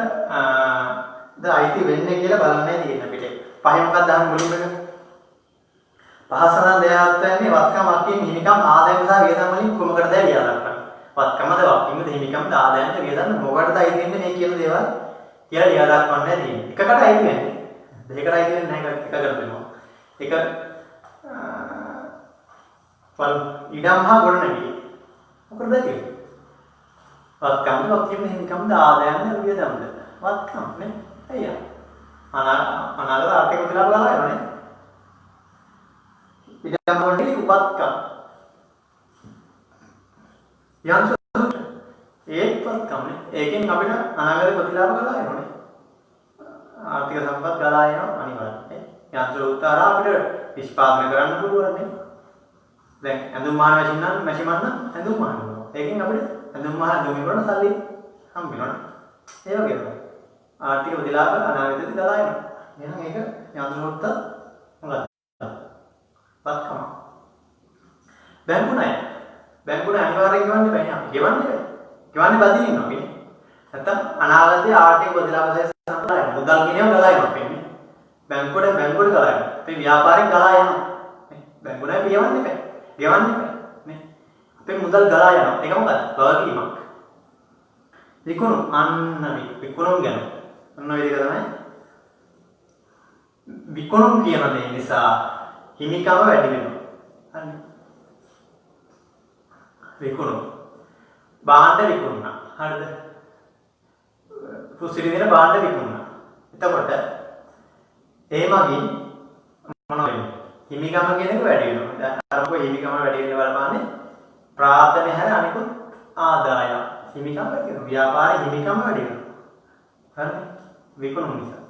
ද අයිති වෙන්නේ කියලා බලන්නයි තියෙන්නේ අපිට. පහේ මොකක්ද අහන්න මුලින්ම එක? පහ සඳහන් දෙයක් වෙන්නේ වත්කම් අපීම් හිමිකම් ආදායම සහ වියදම් වලින් කොමකටද ලියලා ගන්න. වත්කමද වත්කීමද හිමිකම්ද ආදායමද වියදම් මොකටද අයිති වෙන්නේ මේ කියන දේවල් කියලා ලියලා දක්වන්නයි තියෙන්නේ. එකකට අයිති වෙන්නේ. දෙකකට අයිති වෙන්නේ නැහැ එකකට දෙනවා. එක ඉඩම් හා ගොඩනැගිලි. මොකද දෙන්නේ? වත්කම්ද වත්කීමද හිමිකම්ද ආදායමද වියදම්ද? වත්කම් නේ. අයියා. අනාගත ආර්ථික ප්‍රතිලාභ ගන්නවා නේ. ඉඩම් වලදී වත්කම්. යන්ත්‍ර ඒකත්කම් නේ. ඒකෙන් අපිට අනාගත ප්‍රතිලාභ ගලා එනවනේ. ආර්ථික සම්පත් ගලා එනවා අනිවාර්යයෙන්. යන්ත්‍ර උත්තරා අපිට නිෂ්පාදනය කරන්න පුළුවන් නේ. දැන් ඇඳුම් මාන මැෂින් නම් ඇඳුම් මාන වෙනවා. ඒකෙන් අපිට ඇඳුම් මාන දුමිවරණ සල්ලි හම්බ වෙනවා. ඒ වගේ තමයි. ආර්ථික ප්‍රතිලාභ අනාගතයේදී ගලා එනවා. එහෙනම් ඒක යන්ත්‍ර උත්තර මොකක්ද? වත්කම. බැංකු ණය අනිවාර්යෙන් ගෙවන්න බෑ නේ. ගෙවන්නේ බදින්න ඉන්නවා නේ. නැත්තම් අනාගතයේ ආර්ථික ප්‍රතිලාභ සම්ප්‍රදාය මුදල් ගෙනියම ගලා යනවා වෙන්නේ. බැංකුවට ගලා යනවා. අපේ ව්‍යාපාරයෙන් ගලා යනවා. බැංකුවට ගෙවන්න බෑ. නේ. අපේ මුදල් ගලා යනවා. ඒක මොකද? වගකීමක්. විකුණුම් ගැන. අන්න ඔය විදිහට තමයි. විකුණුම් කියන දේ නිසා හිමිකම වැඩි වෙනවා. හරි. විකුණුම්. භාණ්ඩ විකුණුණා. හරිද? පුසිරි දෙන භාණ්ඩ විකුණුණා. එතකොට ඒ මගින් මොන වෙන්නේ? හිමිකම කියන එක වැඩි වෙනවා. දැන් අරකෝ හිමිකම වැඩි වෙන්න බලපාන්නේ ප්‍රාර්ථනය හැර අනිකුත් ආදායම්. හිමිකම වැඩි වෙනවා. ව්‍යාපාරේ හිමිකම වැඩි වෙනවා. හරිද? විකුණුම් නිසා.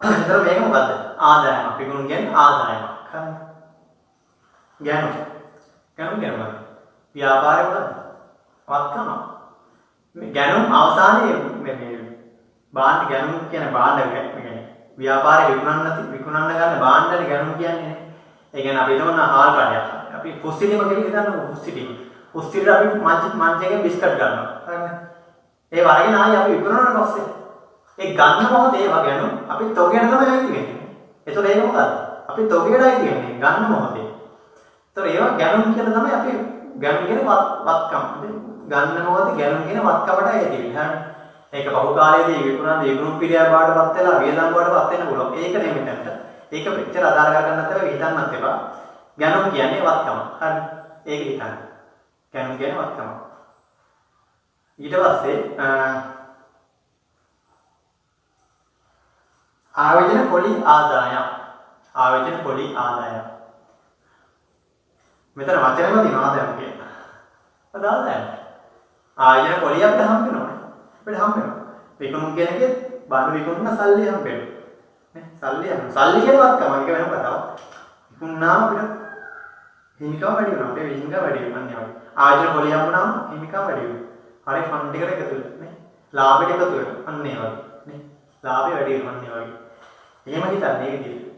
එතකොට මේක මොකද්ද? ආදායම. විකුණුම් කියන්නේ ආදායමක්. හරිද? ගැනුම් ව්‍යාපාරේ මොකද්ද? වත්කම. මේ ගැනුම් අවසානයේ මේ භාණ්ඩ ගැනුම් කියන භාණ්ඩ කියන්නේ ව්‍යාපාරේ විකුණන්න ගන්න භාණ්ඩනේ ගැනුම් කියන්නේ නේ. ඒ කියන්නේ අපි හිතමු හාල් කඩයක්. අපි පුස්තිලිම කියලා හිතන්න පුස්තිලිට අපි මංචයෙන් බිස්කට් ගන්නවා. හරිද? ඒ වරගෙන ආයි අපි විකුණනට පස්සේ ඒ ගන්න මොහොතේ ඒවා ගැනුම් අපි තොගයට තමයි අයිති වෙන්නේ. ඒතකොට ඒක මොකද්ද? අපි තොගයට අයිති වෙන්නේ ගන්න මොහොතේ. ඒතකොට ඒවා ගැනුම් කියලා තමයි අපි ගැනුම් කියන වත්කම්. ගන්න මොහොතේ ගැනුම් කියන වත්කමට ඇති වෙන්නේ. හරිද? ඒක බහු කාලයේදී විකුණුම් පිළිය බාටපත් වෙලා වියදම් බාටපත් වෙන්න පුළුවන්. ඒක නෙමෙයි. ඒක පිටර අදාළ කරගන්නත් එපා හිතන්නත් එපා. ගැනුම් කියන්නේ වත්කම. හරි. ඒක හිතන්න. ගැනුම් කියන්නේ වත්කම. ඊට පස්සේ ආයෝජන පොලි ආදායම්. ආයෝජන පොලි ආදායම්. මෙතන වචනම තියෙනවා ආදායම් කියන්නේ. ආදායම්. ආයෝජන පොලි අපිට හම්බ වෙනවා. අපිට හම්බ වෙනවා. විකුණුම් කියන එකේ බාහිර විකුණුම් සල්ලි හම්බ වෙනවා. නේ? සල්ලි හම්බ. සල්ලි කියනවත් තමයි ඒක වෙනම කතාවක්. විකුණුනාම අපිට හිමිකම වැඩි වෙනවා. අපේ හිමිකම වැඩි වෙනවා නේ. ආයෝජන පොලි හම්බුනාම හිමිකම වැඩි වෙනවා. හරි ෆන්ඩ් එකට එකතු වෙනවා නේ. ලාභයට එකතු වෙනවා. අන්න ඒ වගේ නේ. ලාභය වැඩි වෙනවා අන්න ඒ වගේ. එහෙම හිතන්නේ ඒක දිහා.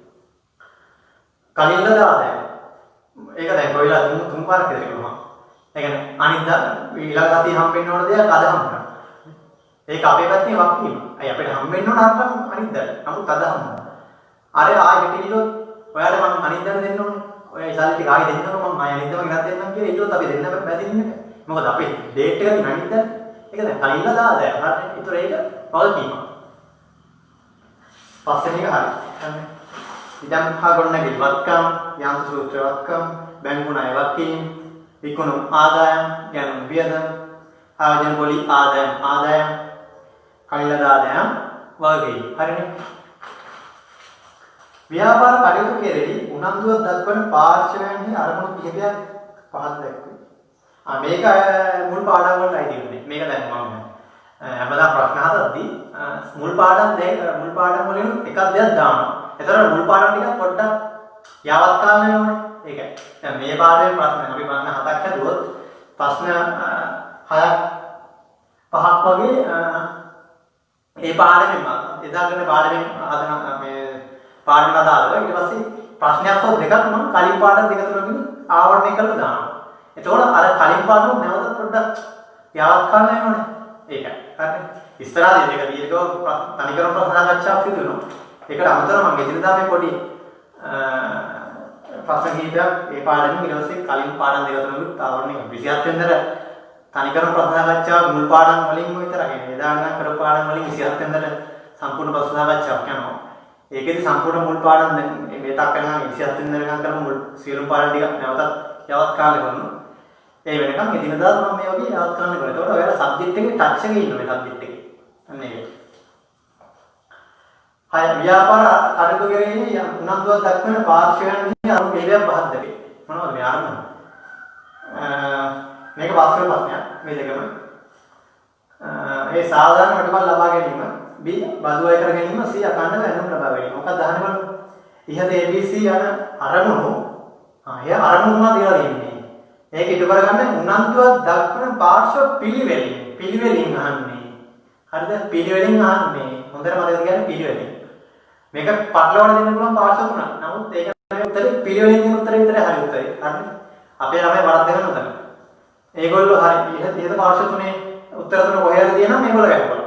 කලින්ද ආදායම. ඒක දැන් කොයිලා තුන් පාරක් දෙනවා. ඒ කියන්නේ අනිද්දා ඊළඟ සතිය හම්බෙන්න ඕන දෙයක් අද හම්බුනා. ඒක අපේ පැත්තේ වක්කීම. අය අපිට හම්බෙන්න ඕන අරන් අනිද්දා. නමුත් අද හම්බුනා. අර ආයෙ කිලිලොත් ඔයාලා මම අනිද්දාම දෙන්න ඕනේ. ඔය ඉසාලි ටික ආයෙ දෙන්නකො මම ආයෙ අනිද්දාම ගෙනත් දෙන්නම් කියලා ඊළොත් අපි දෙන්න බැදින්නේ. මොකද අපේ ඩේට් එක තියෙන අනිද්දා. ඒක දැන් කලින්ද ආදායම. හරිනේ. ඒතර ඒක වගකීම. පස්සේ එක හරි. ඉදම් හගොන්නගේ වත්කම්, යන්ත්‍ර සූත්‍ර වත්කම්, බැංකු ණය වත්කම්, විකුණුම් ආදායම්, ගැනුම් වියදම්, ආයෝජන පොලි ආදායම්, කලින්ද ආදායම් වගේ. හරිනේ. ව්‍යාපාර කටයුතු කෙරෙහි උනන්දුවක් දක්වන පාර්ශවයන්හි අරමුණු කිහිපයක් පහත් දැක්වේ. මේක මුල් පාඩම් වලට අයිති වෙන්නේ. මේක දැන් මම හැමදාම ප්‍රශ්න හදද්දී මුල් පාඩම් වලින් එකක් දෙයක් දානවා. එතකොට මුල් පාඩම් ටික පොඩ්ඩක් යවත් කාලම වෙනවනේ. ඒකයි. දැන් මේ පාඩමේ ප්‍රශ්න අපි ප්‍රශ්න හතක් හදුවොත් ප්‍රශ්න හයක් පහක් වගේ ඒ පාඩමෙන් එදාගෙන පාඩමෙන් හදන මේ පාඩමට අදාළව ඊට පස්සේ ප්‍රශ්නයක් හොත් දෙකක් මම කලින් පාඩම් දෙක තුනකින් ආවරණය කරලා දානවා. එතකොට අර කලින් පාඩම නැවත පොඩ්ඩක් යවත් කාලම වෙනවනේ. ඒකයි. හරි. ඉස්සරහදී මේක දීර්ඝව තනිකරම ප්‍රශ්න සාකච්ඡාවක් සිදු වෙනවා. ඒකට අමතරව මම ඉදිරියදා මේ පොඩි ප්‍රශ්න කිහිපයක් ඒ පාඩමෙන් ඊට පස්සේ කලින් පාඩම් දෙක තුනකුත් ආවරණය කරනවා. 27 වෙනිදාට තනිකරම ප්‍රශ්න සාකච්ඡාව මුල් පාඩම් වලින් විතරයි. එදානම් කරපු පාඩම් වලින් 27 වෙනිදාට සම්පූර්ණ ප්‍රශ්න සාකච්ඡාවක් යනවා. ඒකෙදි සම්පූර්ණ මුල් පාඩම් දැන් මේ තාක් කරනවා 27 වෙනිදා වෙනකම් කරමු මුල් සියලුම පාඩම් ටික නැවතත් යවත් කාලේ කරනවා. ඒ වෙනකම් එදිනදා මම මේ වගේ යවත් කරන්න කරා. ඒතකොට ඔයාලා සබ්ජෙක්ට් එකේ ටච් එකේ ඉන්න මේ සබ්ජෙක්ට් එකේ. අන්න ඒක. හය ව්‍යාපාර කටයුතු කෙරෙහි උනන්දුවක් දක්වන පාර්ශවයන්හි අරුම වේගයක් පහත් දෙකේ. මොනවද මේ අරමුණ? මේක වාස්තව ප්‍රශ්නයක් මේ දෙකම. ඒ සාධාරණ ප්‍රතිඵල ලබා ගැනීම B බදු අය කර ගැනීම C අඛණ්ඩ වෙනම ලබා ගැනීම. මොකක්ද අහන්නේ බලන්න. ඉහත ABC යන අරමුණු එය අරමුණු මා තියලා දෙන්නේ. ඒක ඉටු කරගන්න උනන්දුවක් දක්වන පාර්ශ්ව පිළිවෙලින් අහන්නේ. හරිද? පිළිවෙලින් අහන්නේ. හොඳට මතක තියාගන්න පිළිවෙලින්. මේක පටලවන්න දෙන්න පුළුවන් පාර්ශ්ව තුනක්. නමුත් ඒක උත්තරේ පිළිවෙලින් දෙන උත්තරේ විතරයි හරි උත්තරේ. හරිද? අපේ ළමයි වරද්ද ගන්න උතන. ඒගොල්ලෝ හරි ඉහත පාර්ශ්ව තුනේ උත්තර තුන කොහේද තියෙනවා මේගොල්ලෝ ගන්නවා.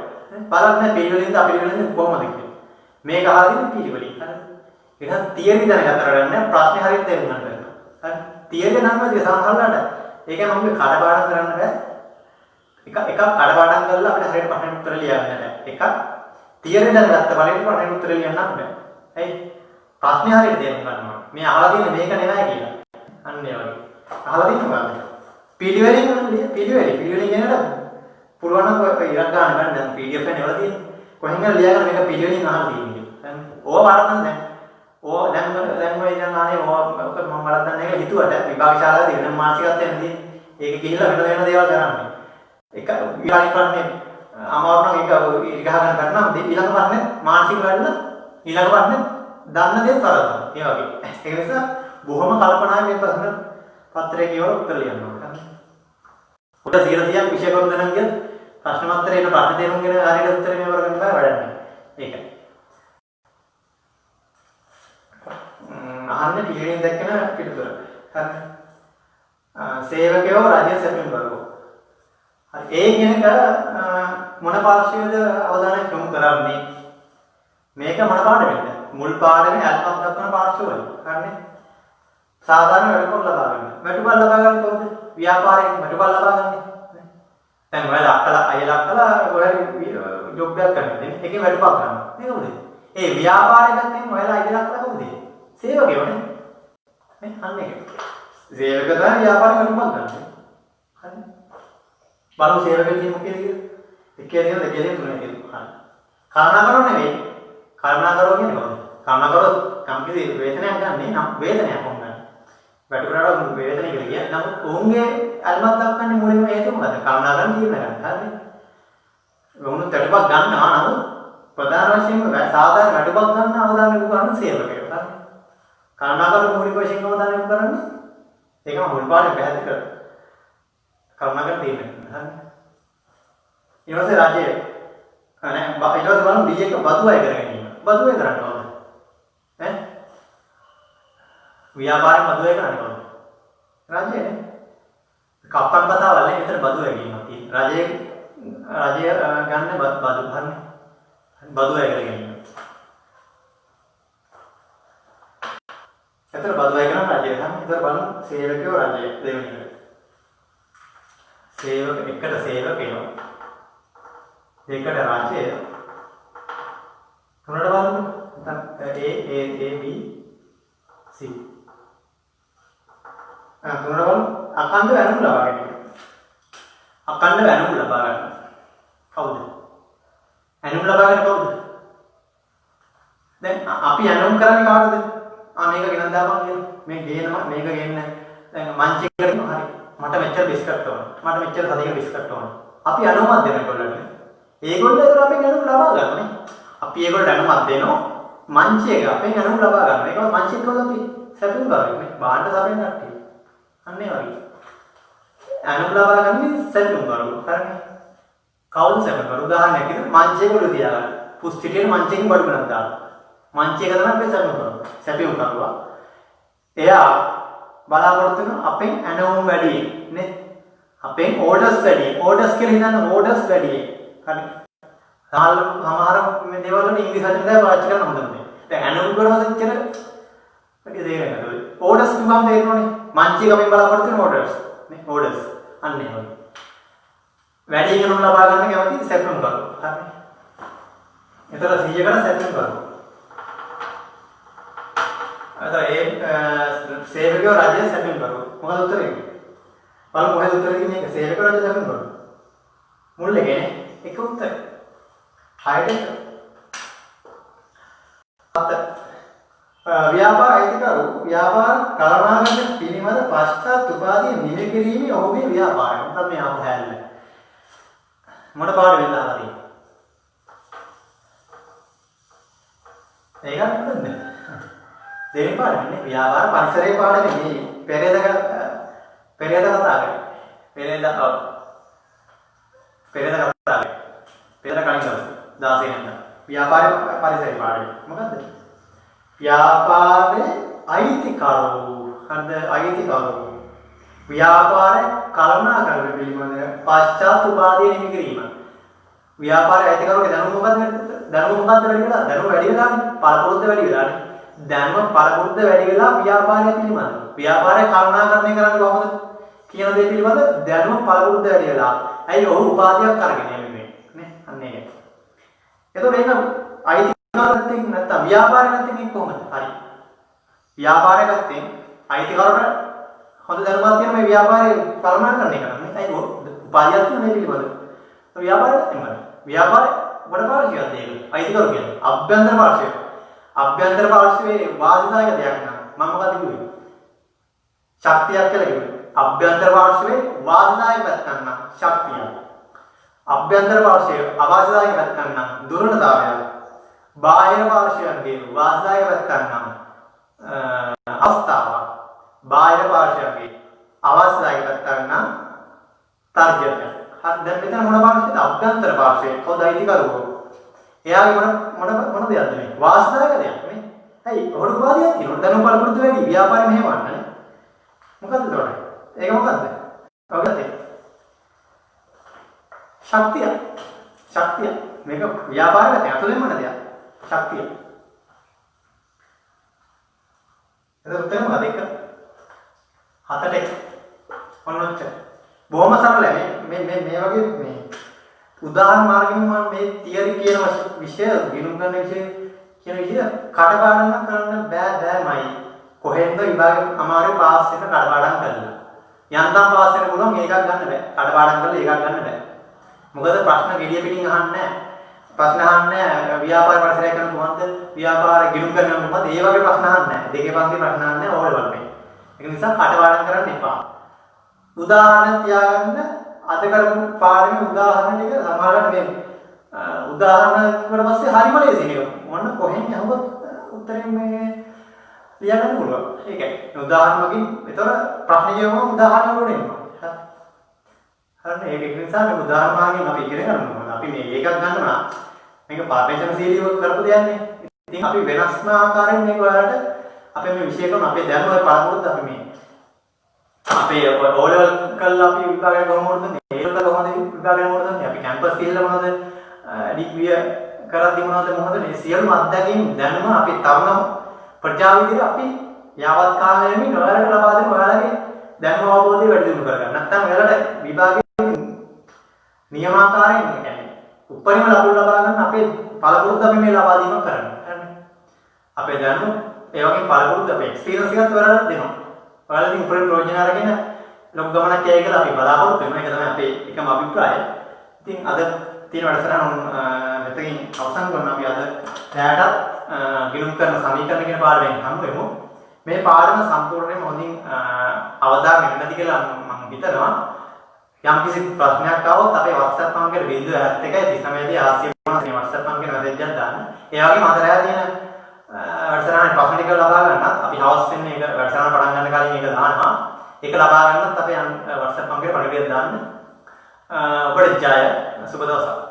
බලන්න පිළිවෙලින්ද අපිළිවෙලින්ද කොහොමද කියලා. මේක හරියට පිළිවෙලින්. හරිද? එහෙනම් තියරි දැනගතට ගන්න ප්‍රශ්නේ හරියට තේරුම් ගන්න වෙනවා. හරි? තියරි නම් මේ සමහරවල්ලාට ඒක මම කඩපාඩම් කරන්න බෑ. එකක් කඩපාඩම් කරලා අපිට හරියට ප්‍රශ්නෙට උත්තර ලියන්න බෑ. එකක් තියරි දැනගත්ත බලයෙන් ප්‍රශ්නෙට උත්තර ලියන්න බෑ. ඇයි? ප්‍රශ්නේ හරියට තේරුම් ගන්න ඕනේ. මේ අහලා තියෙන්නේ මේක නෙවෙයි කියලා. අන්න ඒ වගේ. අහලා තියෙනවා බලන්න. පිළිවෙලින් කියනකොට පුළුවන් නම් ඔය ඉරක් ගන්න බෑ දැන් PDF එකේ නෙවලා තියෙන්නේ. කොහෙන් හරි ලියාගෙන මේක පිළිවෙලින් අහලා තියෙන්නේ. දැන් ඕව වරද්දන්න දැන්. ඕව දැන් ඔය ඉඳන් ආනේ ඕව මම වරද්දන්න එක හිතුවට විභාග ශාලාවේ වෙන මානසිකත්වයක් නෙදී. ඒක ගිහිල්ලා වෙන දේවල් කරන්නේ. එක ඊළඟ ප්‍රශ්නේ අමාරු නම් ඒක ඉරි ගහගෙන කරනවා. ඊළඟ ප්‍රශ්නේ මානසික වැඩන ඊළඟ ප්‍රශ්නේ දන්න දේ කරනවා. ඒ වගේ. ඒ නිසා බොහොම කල්පනාවෙන් මේ ප්‍රශ්න පත්‍රය කියවලා උත්තර ලියන්න ඕනේ. උඩ 100ක් විෂය කරුණු දැනන් කියත් ප්‍රශ්න පත්‍රයේ එන ප්‍රශ්න තේරුම් ගෙන හරියට උත්තර මේ වරගෙන බෑ වැඩන්නේ. ඒකයි. අහන්නේ පිළිවෙලින් දැක්කන පිටුතර. හරි. සේවකයෝ රාජ්‍ය සැපින් වර්ගෝ. හරි. ඒ කියනක මොන පාර්ශ්වයේද අවධානය යොමු කරන්නේ? මේක මොන පාඩමෙන්ද? මුල් පාඩමේ අල්පක් දක්වන පාර්ශ්වවල. හරිනේ. සාධාරණ වැටුපක් ලබා ගන්න. වැටුපක් ලබා ගන්න කොහොමද? ව්‍යාපාරයෙන් වැටුපක් ලබා ගන්න. දැන් ඔයාලා අයලා ඔයාලා ජොබ් එකක් කරනවා. ඒකේ වැටුපක් ගන්නවා. මේක මොකද? ඒ ව්‍යාපාරය පැත්තෙන් ඔයාලා අයලා කරලා කොහොමද? සේවකයෝනේ. මේ අන්නේ. සේවක තමයි ව්‍යාපාරයක් අනුමත ගන්න. හරි. බලමු සේවකයෙක් කියන්නේ මොකද කියලා. එකේ දෙක දෙකේ තුනේ තියෙනවා. හරි. කරුණා කරෝ නෙවෙයි. කරුණා කරෝ කියන්නේ මොකද? කරුණා කරොත් කම්කිසි වේතනයක් ගන්නෙ නම් වේතනයක් වුණා. වැටුපරට වේතනය කියලා කියන්නේ. නමුත් ඔවුන්ගේ අල්මත් දක්වන්නේ මුලින්ම හේතුව මොකද? කරුණා කරන් තීරණය ගන්න. හරිනේ. වුණු තටුපක් ගන්නවා නමුත් ප්‍රධාන වශයෙන්ම සාධාරණ වැටුපක් ගන්න අවධානය යොමු කරන සේවකයෝ. හරි. කරුණා කරන මූලික වශයෙන් අවධානය යොමු කරන්නේ ඒකම මුල් පාඩේ පැහැදිලි කරා. කරුණා කරන් තීරණය ගන්න. හරි. ඊට පස්සේ රාජ්‍ය ඊට පස්සේ බලමු B එක බදු අය කරගෙන ඉන්න. බදු අය කරන්නේ කොහොමද? ඈ? ව්‍යාපාරේ බදු අය කරන්නේ කොහොමද? රාජ්‍යනේ. කප්පන් කතාවල් නේ විතර බදු අය කියනවා තියෙන්නේ. රාජ්‍ය ගන්න බදු හරිනේ. බදු අය කරගෙන ඉන්න. එතන බදු අය කරන රාජ්‍ය ගන්න. ඊතර බලමු සේවකයෝ රාජ්‍ය දෙවෙනි එක. සේවක එකට සේවකයෝ දෙකට රාජ්‍ය තුනට බලමු. A B C තුනට බලමු. අඛණ්ඩ වැනුම් ලබා ගැනීම. අඛණ්ඩ වැනුම් ලබා ගන්න. කවුද? වැනුම් ලබා ගන්න කවුද? දැන් අපි වැනුම් කරන්නේ කාටද? මේක ගෙනත් දාපන් කියලා. මේ ගේනවා මේක ගේන්න. දැන් මංචිකට හරි. මට මෙච්චර බිස්කට් ඕන. මට මෙච්චර සතියක බිස්කට් ඕන. අපි අනුමත දෙන්න ඒගොල්ලන්ට. ඒගොල්ලෝ ඒතර අපෙන් අනුම ලබා ගන්නනේ. අපි ඒගොල්ලන්ට අනුමත දෙනවා. මංචි එක අපෙන් අනුම ලබා ගන්න. ඒක මංචි එක කොහොමද අපි සැපුම් කරන්නේ? බාහන්න සැපෙන් නැටි. අන්නේ වගේ. අනුම ලබා ගන්නේ සැපුම් කරු. හරිනේ. කවුද සැප කරු? උදාහරණයක් විදිහට මංචි එක ඔලුව තියාගන්න. පුස්තිටියේ මංචි එකෙන් බඩු ගන්නත් දාන්න. මංචි එක තමයි අපි සැපුම් කරු. සැපුම් කරුවා. එයා බලාපොරොත්තු වෙන අපෙන් අනුම වැඩි නේ. අපෙන් ඕඩර්ස් වැඩි. ඕඩර්ස් කියලා හිතන්න ඕඩර්ස් වැඩි. හරි. සමහර මේ දේවල් වල ඉංග්‍රීසි වචන දැන් පාවිච්චි කරන්න හොඳ නැහැ. දැන් ඇනුම් කරනවද කියලා වැඩි දෙයක් නේද? ඕඩර්ස් කිව්වම තේරෙනවනේ. මංචි එකෙන් බලාපොරොත්තු වෙන ඕඩර්ස්. නේ ඕඩර්ස්. අන්න ඒ වගේ. වැඩි ඉගෙනුම් ලබා ගන්න කැමති සැපුම් කරු. හරි. එතන 100කට සැපුම් කරු. අද ඒ සේවකයෝ රාජ්‍ය සැපුම් කරු. මොකද උත්තරේ? බලමු මොකද උත්තරේ කියන්නේ මේක සේවකයෝ රාජ්‍ය සැපුම් කරු. මුල් එකනේ එක උත්තරේ. හයට ව්‍යාපාර අයිතිකරු ව්‍යාපාර කළමනාගත පිළිවෙල පශ්චාත් උපාධිය නිල කිරීමේ ඔහුගේ ව්‍යාපාරය. මොකක්ද මේ ආපු හැල්ල? මොන පාඩ වෙලා හරි. ඒක නේද? දෙවෙනි පාඩමනේ ව්‍යාපාර පරිසරයේ පාඩමේ මේ පෙරේද කතා කරේ. පෙරේද කතා කරේ. පෙරේද කලින් දවසේ 16 වෙනිදා ව්‍යාපාර පරිසරයේ පාඩම මොකද්ද? ව්‍යාපාරයේ අයිතිකරු. හරිද? අයිතිකරු. ව්‍යාපාර කළමනාකරන පිළිබඳ පශ්චාත් උපාධිය නිමි කිරීම. ව්‍යාපාරයේ අයිතිකරුගේ දැනුම මොකද්ද? දැනුම මොකද්ද වැඩි වෙලා? දැනුම වැඩි වෙලානේ. පළපුරුද්ද වැඩි වෙලානේ. දැනුම පළපුරුද්ද වැඩි වෙලා ව්‍යාපාරය පිළිබඳ. ව්‍යාපාරය කළමනාකරණය කරන්නේ කොහොමද? කියන දේ පිළිබඳ දැනුම පළපුරුද්ද වැඩි වෙලා. ඇයි ඔහු උපාධියක් අරගෙන යන්නේ නේ? අන්න ඒක. එතකොට මේක අයිතිකාරකත්වයෙන් නැත්නම් ව්‍යාපාරය නැත්නම් කොහොමද? හරි. ව්‍යාපාරය ගත්තෙන් අයිතිකාරකට හොඳ දැනුමක් තියෙන මේ ව්‍යාපාරය කළමනාකරණය කරන්නේ. ඇයි ඔහු උපාධියක් තියෙන මේ පිළිබඳ. ව්‍යාපාරය නැත්නම් ව්‍යාපාරය වඩ පාර්ශ්වයක් දෙක. අයිතිකාර කියන්නේ අභ්‍යන්තර පාර්ශ්වය. අභ්‍යන්තර පාර්ශ්වයේ වාසිදායක දෙයක් නම් මම මොකද කිව්වේ? ශක්තියක් කියලා කිව්වේ. අභ්‍යන්තර පාර්ශ්වයේ වාසිදායක පැත්තක් නම් ශක්තිය. අභ්‍යන්තර පාර්ශ්වයේ අවාසිදායක පැත්තක් නම් දුර්වලතාවය. බාහිර පාර්ශ්වයන්ගේ වාසිදායක පැත්තක් නම් අවස්ථාව. බාහිර පාර්ශ්වයන්ගේ අවාසිදායක පැත්තක් නම් තර්ජනය. හරි දැන් මෙතන මොන පාර්ශ්වයද? අභ්‍යන්තර පාර්ශ්වයේ කවුද අයිතිකරුවෝ? එයාගේ මොන දෙයක්ද මේ? වාසිදායක දෙයක් නේ. ඇයි? ඔහුට උපාධියක් තියෙනවා. දැනුම පළපුරුදු වැඩි. ව්‍යාපාරෙ මෙහෙවන්න නේ. මොකද්ද ඒකට? ඒක මොකද්ද? ඔයගොල්ලෝ ශක්තිය. ශක්තිය. මේක ව්‍යාපාරයකට ඇතුළෙන්ම නැ දෙයක්. ශක්තිය. එතකොට උත්තරේ මොකද? එක 7ට 1 ඔන්නොච්ච. බොහොම සරලයි මේ වගේ මේ උදාහරණ මාර්ගෙන් මම මේ තියරි කියන විෂය ගිණුම් ගන්න විෂය කියන විදිහට කඩපාඩම් කරන්න බෑමයි. කොහෙන්ද විභාගෙ අමාරු පාස් වෙන කඩපාඩම් කරලා. යන්තම් පාස් වෙන්න පුළුවන් ඒකක් ගන්න බෑ. කඩපාඩම් කරලා ඒකක් ගන්න බෑ. මොකද ප්‍රශ්න ගෙඩිය පිටින් අහන්නේ නැහැ. ප්‍රශ්න අහන්නේ ව්‍යාපාර පරිසරය කරන කොහොමද? ව්‍යාපාර ගිණුම් කරන කොහොමද? ඒ වගේ ප්‍රශ්න අහන්නේ නැහැ. දෙකේ පන්ති ප්‍රශ්න අහන්නේ ඕවර් වගේ. ඒක නිසා කඩපාඩම් කරන්න එපා. උදාහරණ තියාගන්න අද කරපු පාඩමේ උදාහරණ ටික සමහරවිට මේ උදාහරණ ඊට පස්සේ හරිම ලේසි නේද? මොන කොහෙන් යහුවත් උත්තරේ මේ ලියන්න පුළුවන්. ඒකයි. උදාහරණ වලින් ඒතර ප්‍රශ්න කියවම උදාහරණ වලින් එනවා. හරි ඒක නිසා මේ උදාහරණ මාර්ගයෙන් අපි ඉගෙන ගන්නවා. අපි මේ එකක් ගන්නවා. මේක පාඨශීලීව කරපු දෙයක් නේ. ඉතින් අපි වෙනස්ම ආකාරයෙන් මේක ඔයාලට අපේ මේ විෂය කරන අපේ දැනුම පළමුවත් අපි මේ අපේ ඕලෙවල් කරලා අපි විභාගය කොහොමද මේ ඒකට කොහොමද විභාගය මොනවද අපි කැම්පස් ගිහලා මොනවද ඩිග්‍රිය කරද්දි මොනවද මේ සියලුම අත්දැකීම් දැනුම අපි තරුණ ප්‍රජාව විදිහට අපි යාවත් කාලයෙම ඔයාලට ලබා දෙන ඔයාලගේ දැනුම අවබෝධය වැඩි දියුණු කරගන්න. නැත්නම් ඔයාලට විභාගයේ නියමාකාරයෙන් කියන්නේ උපරිම ලකුණු ලබා ගන්න අපේ පළපුරුද්ද අපි මේ ලබා දීම කරන්නේ. හරිනේ. අපේ දැනුම ඒ වගේ පළපුරුද්ද අපේ එක්ස්පීරියන්ස් එකත් ඔයාලට දෙනවා. ඔයාලගෙන් උපරිම ප්‍රයෝජන අරගෙන ලොකු ගමනක් යයි කියලා අපි බලාපොරොත්තු වෙනවා. ඒක තමයි අපේ එකම අභිප්‍රායය. ඉතින් අද තියෙන වැඩසටහන මෙතකින් අවසන් කරනවා. අපි අද දැනට ගිණුම් කරන සමීකරණ කියන පාඩමෙන් හමු වෙමු. මේ පාඩම සම්පූර්ණයෙන්ම හොඳින් අවධානය යොමු නැති කියලා මම හිතනවා. යම් කිසි ප්‍රශ්නයක් ආවොත් අපේ WhatsApp නම්බරේ 071 39 80 WhatsApp නම්බරේ මැසේජ් එකක් දාන්න. ඒ වගේම අතරෑ තියෙන වැඩසටහනේ ප්‍රශ්න ටික ලබා ගන්නත් අපි හවස් වෙන්නේ ඒක වැඩසටහන පටන් ගන්න කලින් ඒක දානවා. ඒක ලබා ගන්නත් අපේ WhatsApp නම්බරේ පණිවිඩයක් දාන්න. ඔබට ජය සුබ දවසක්.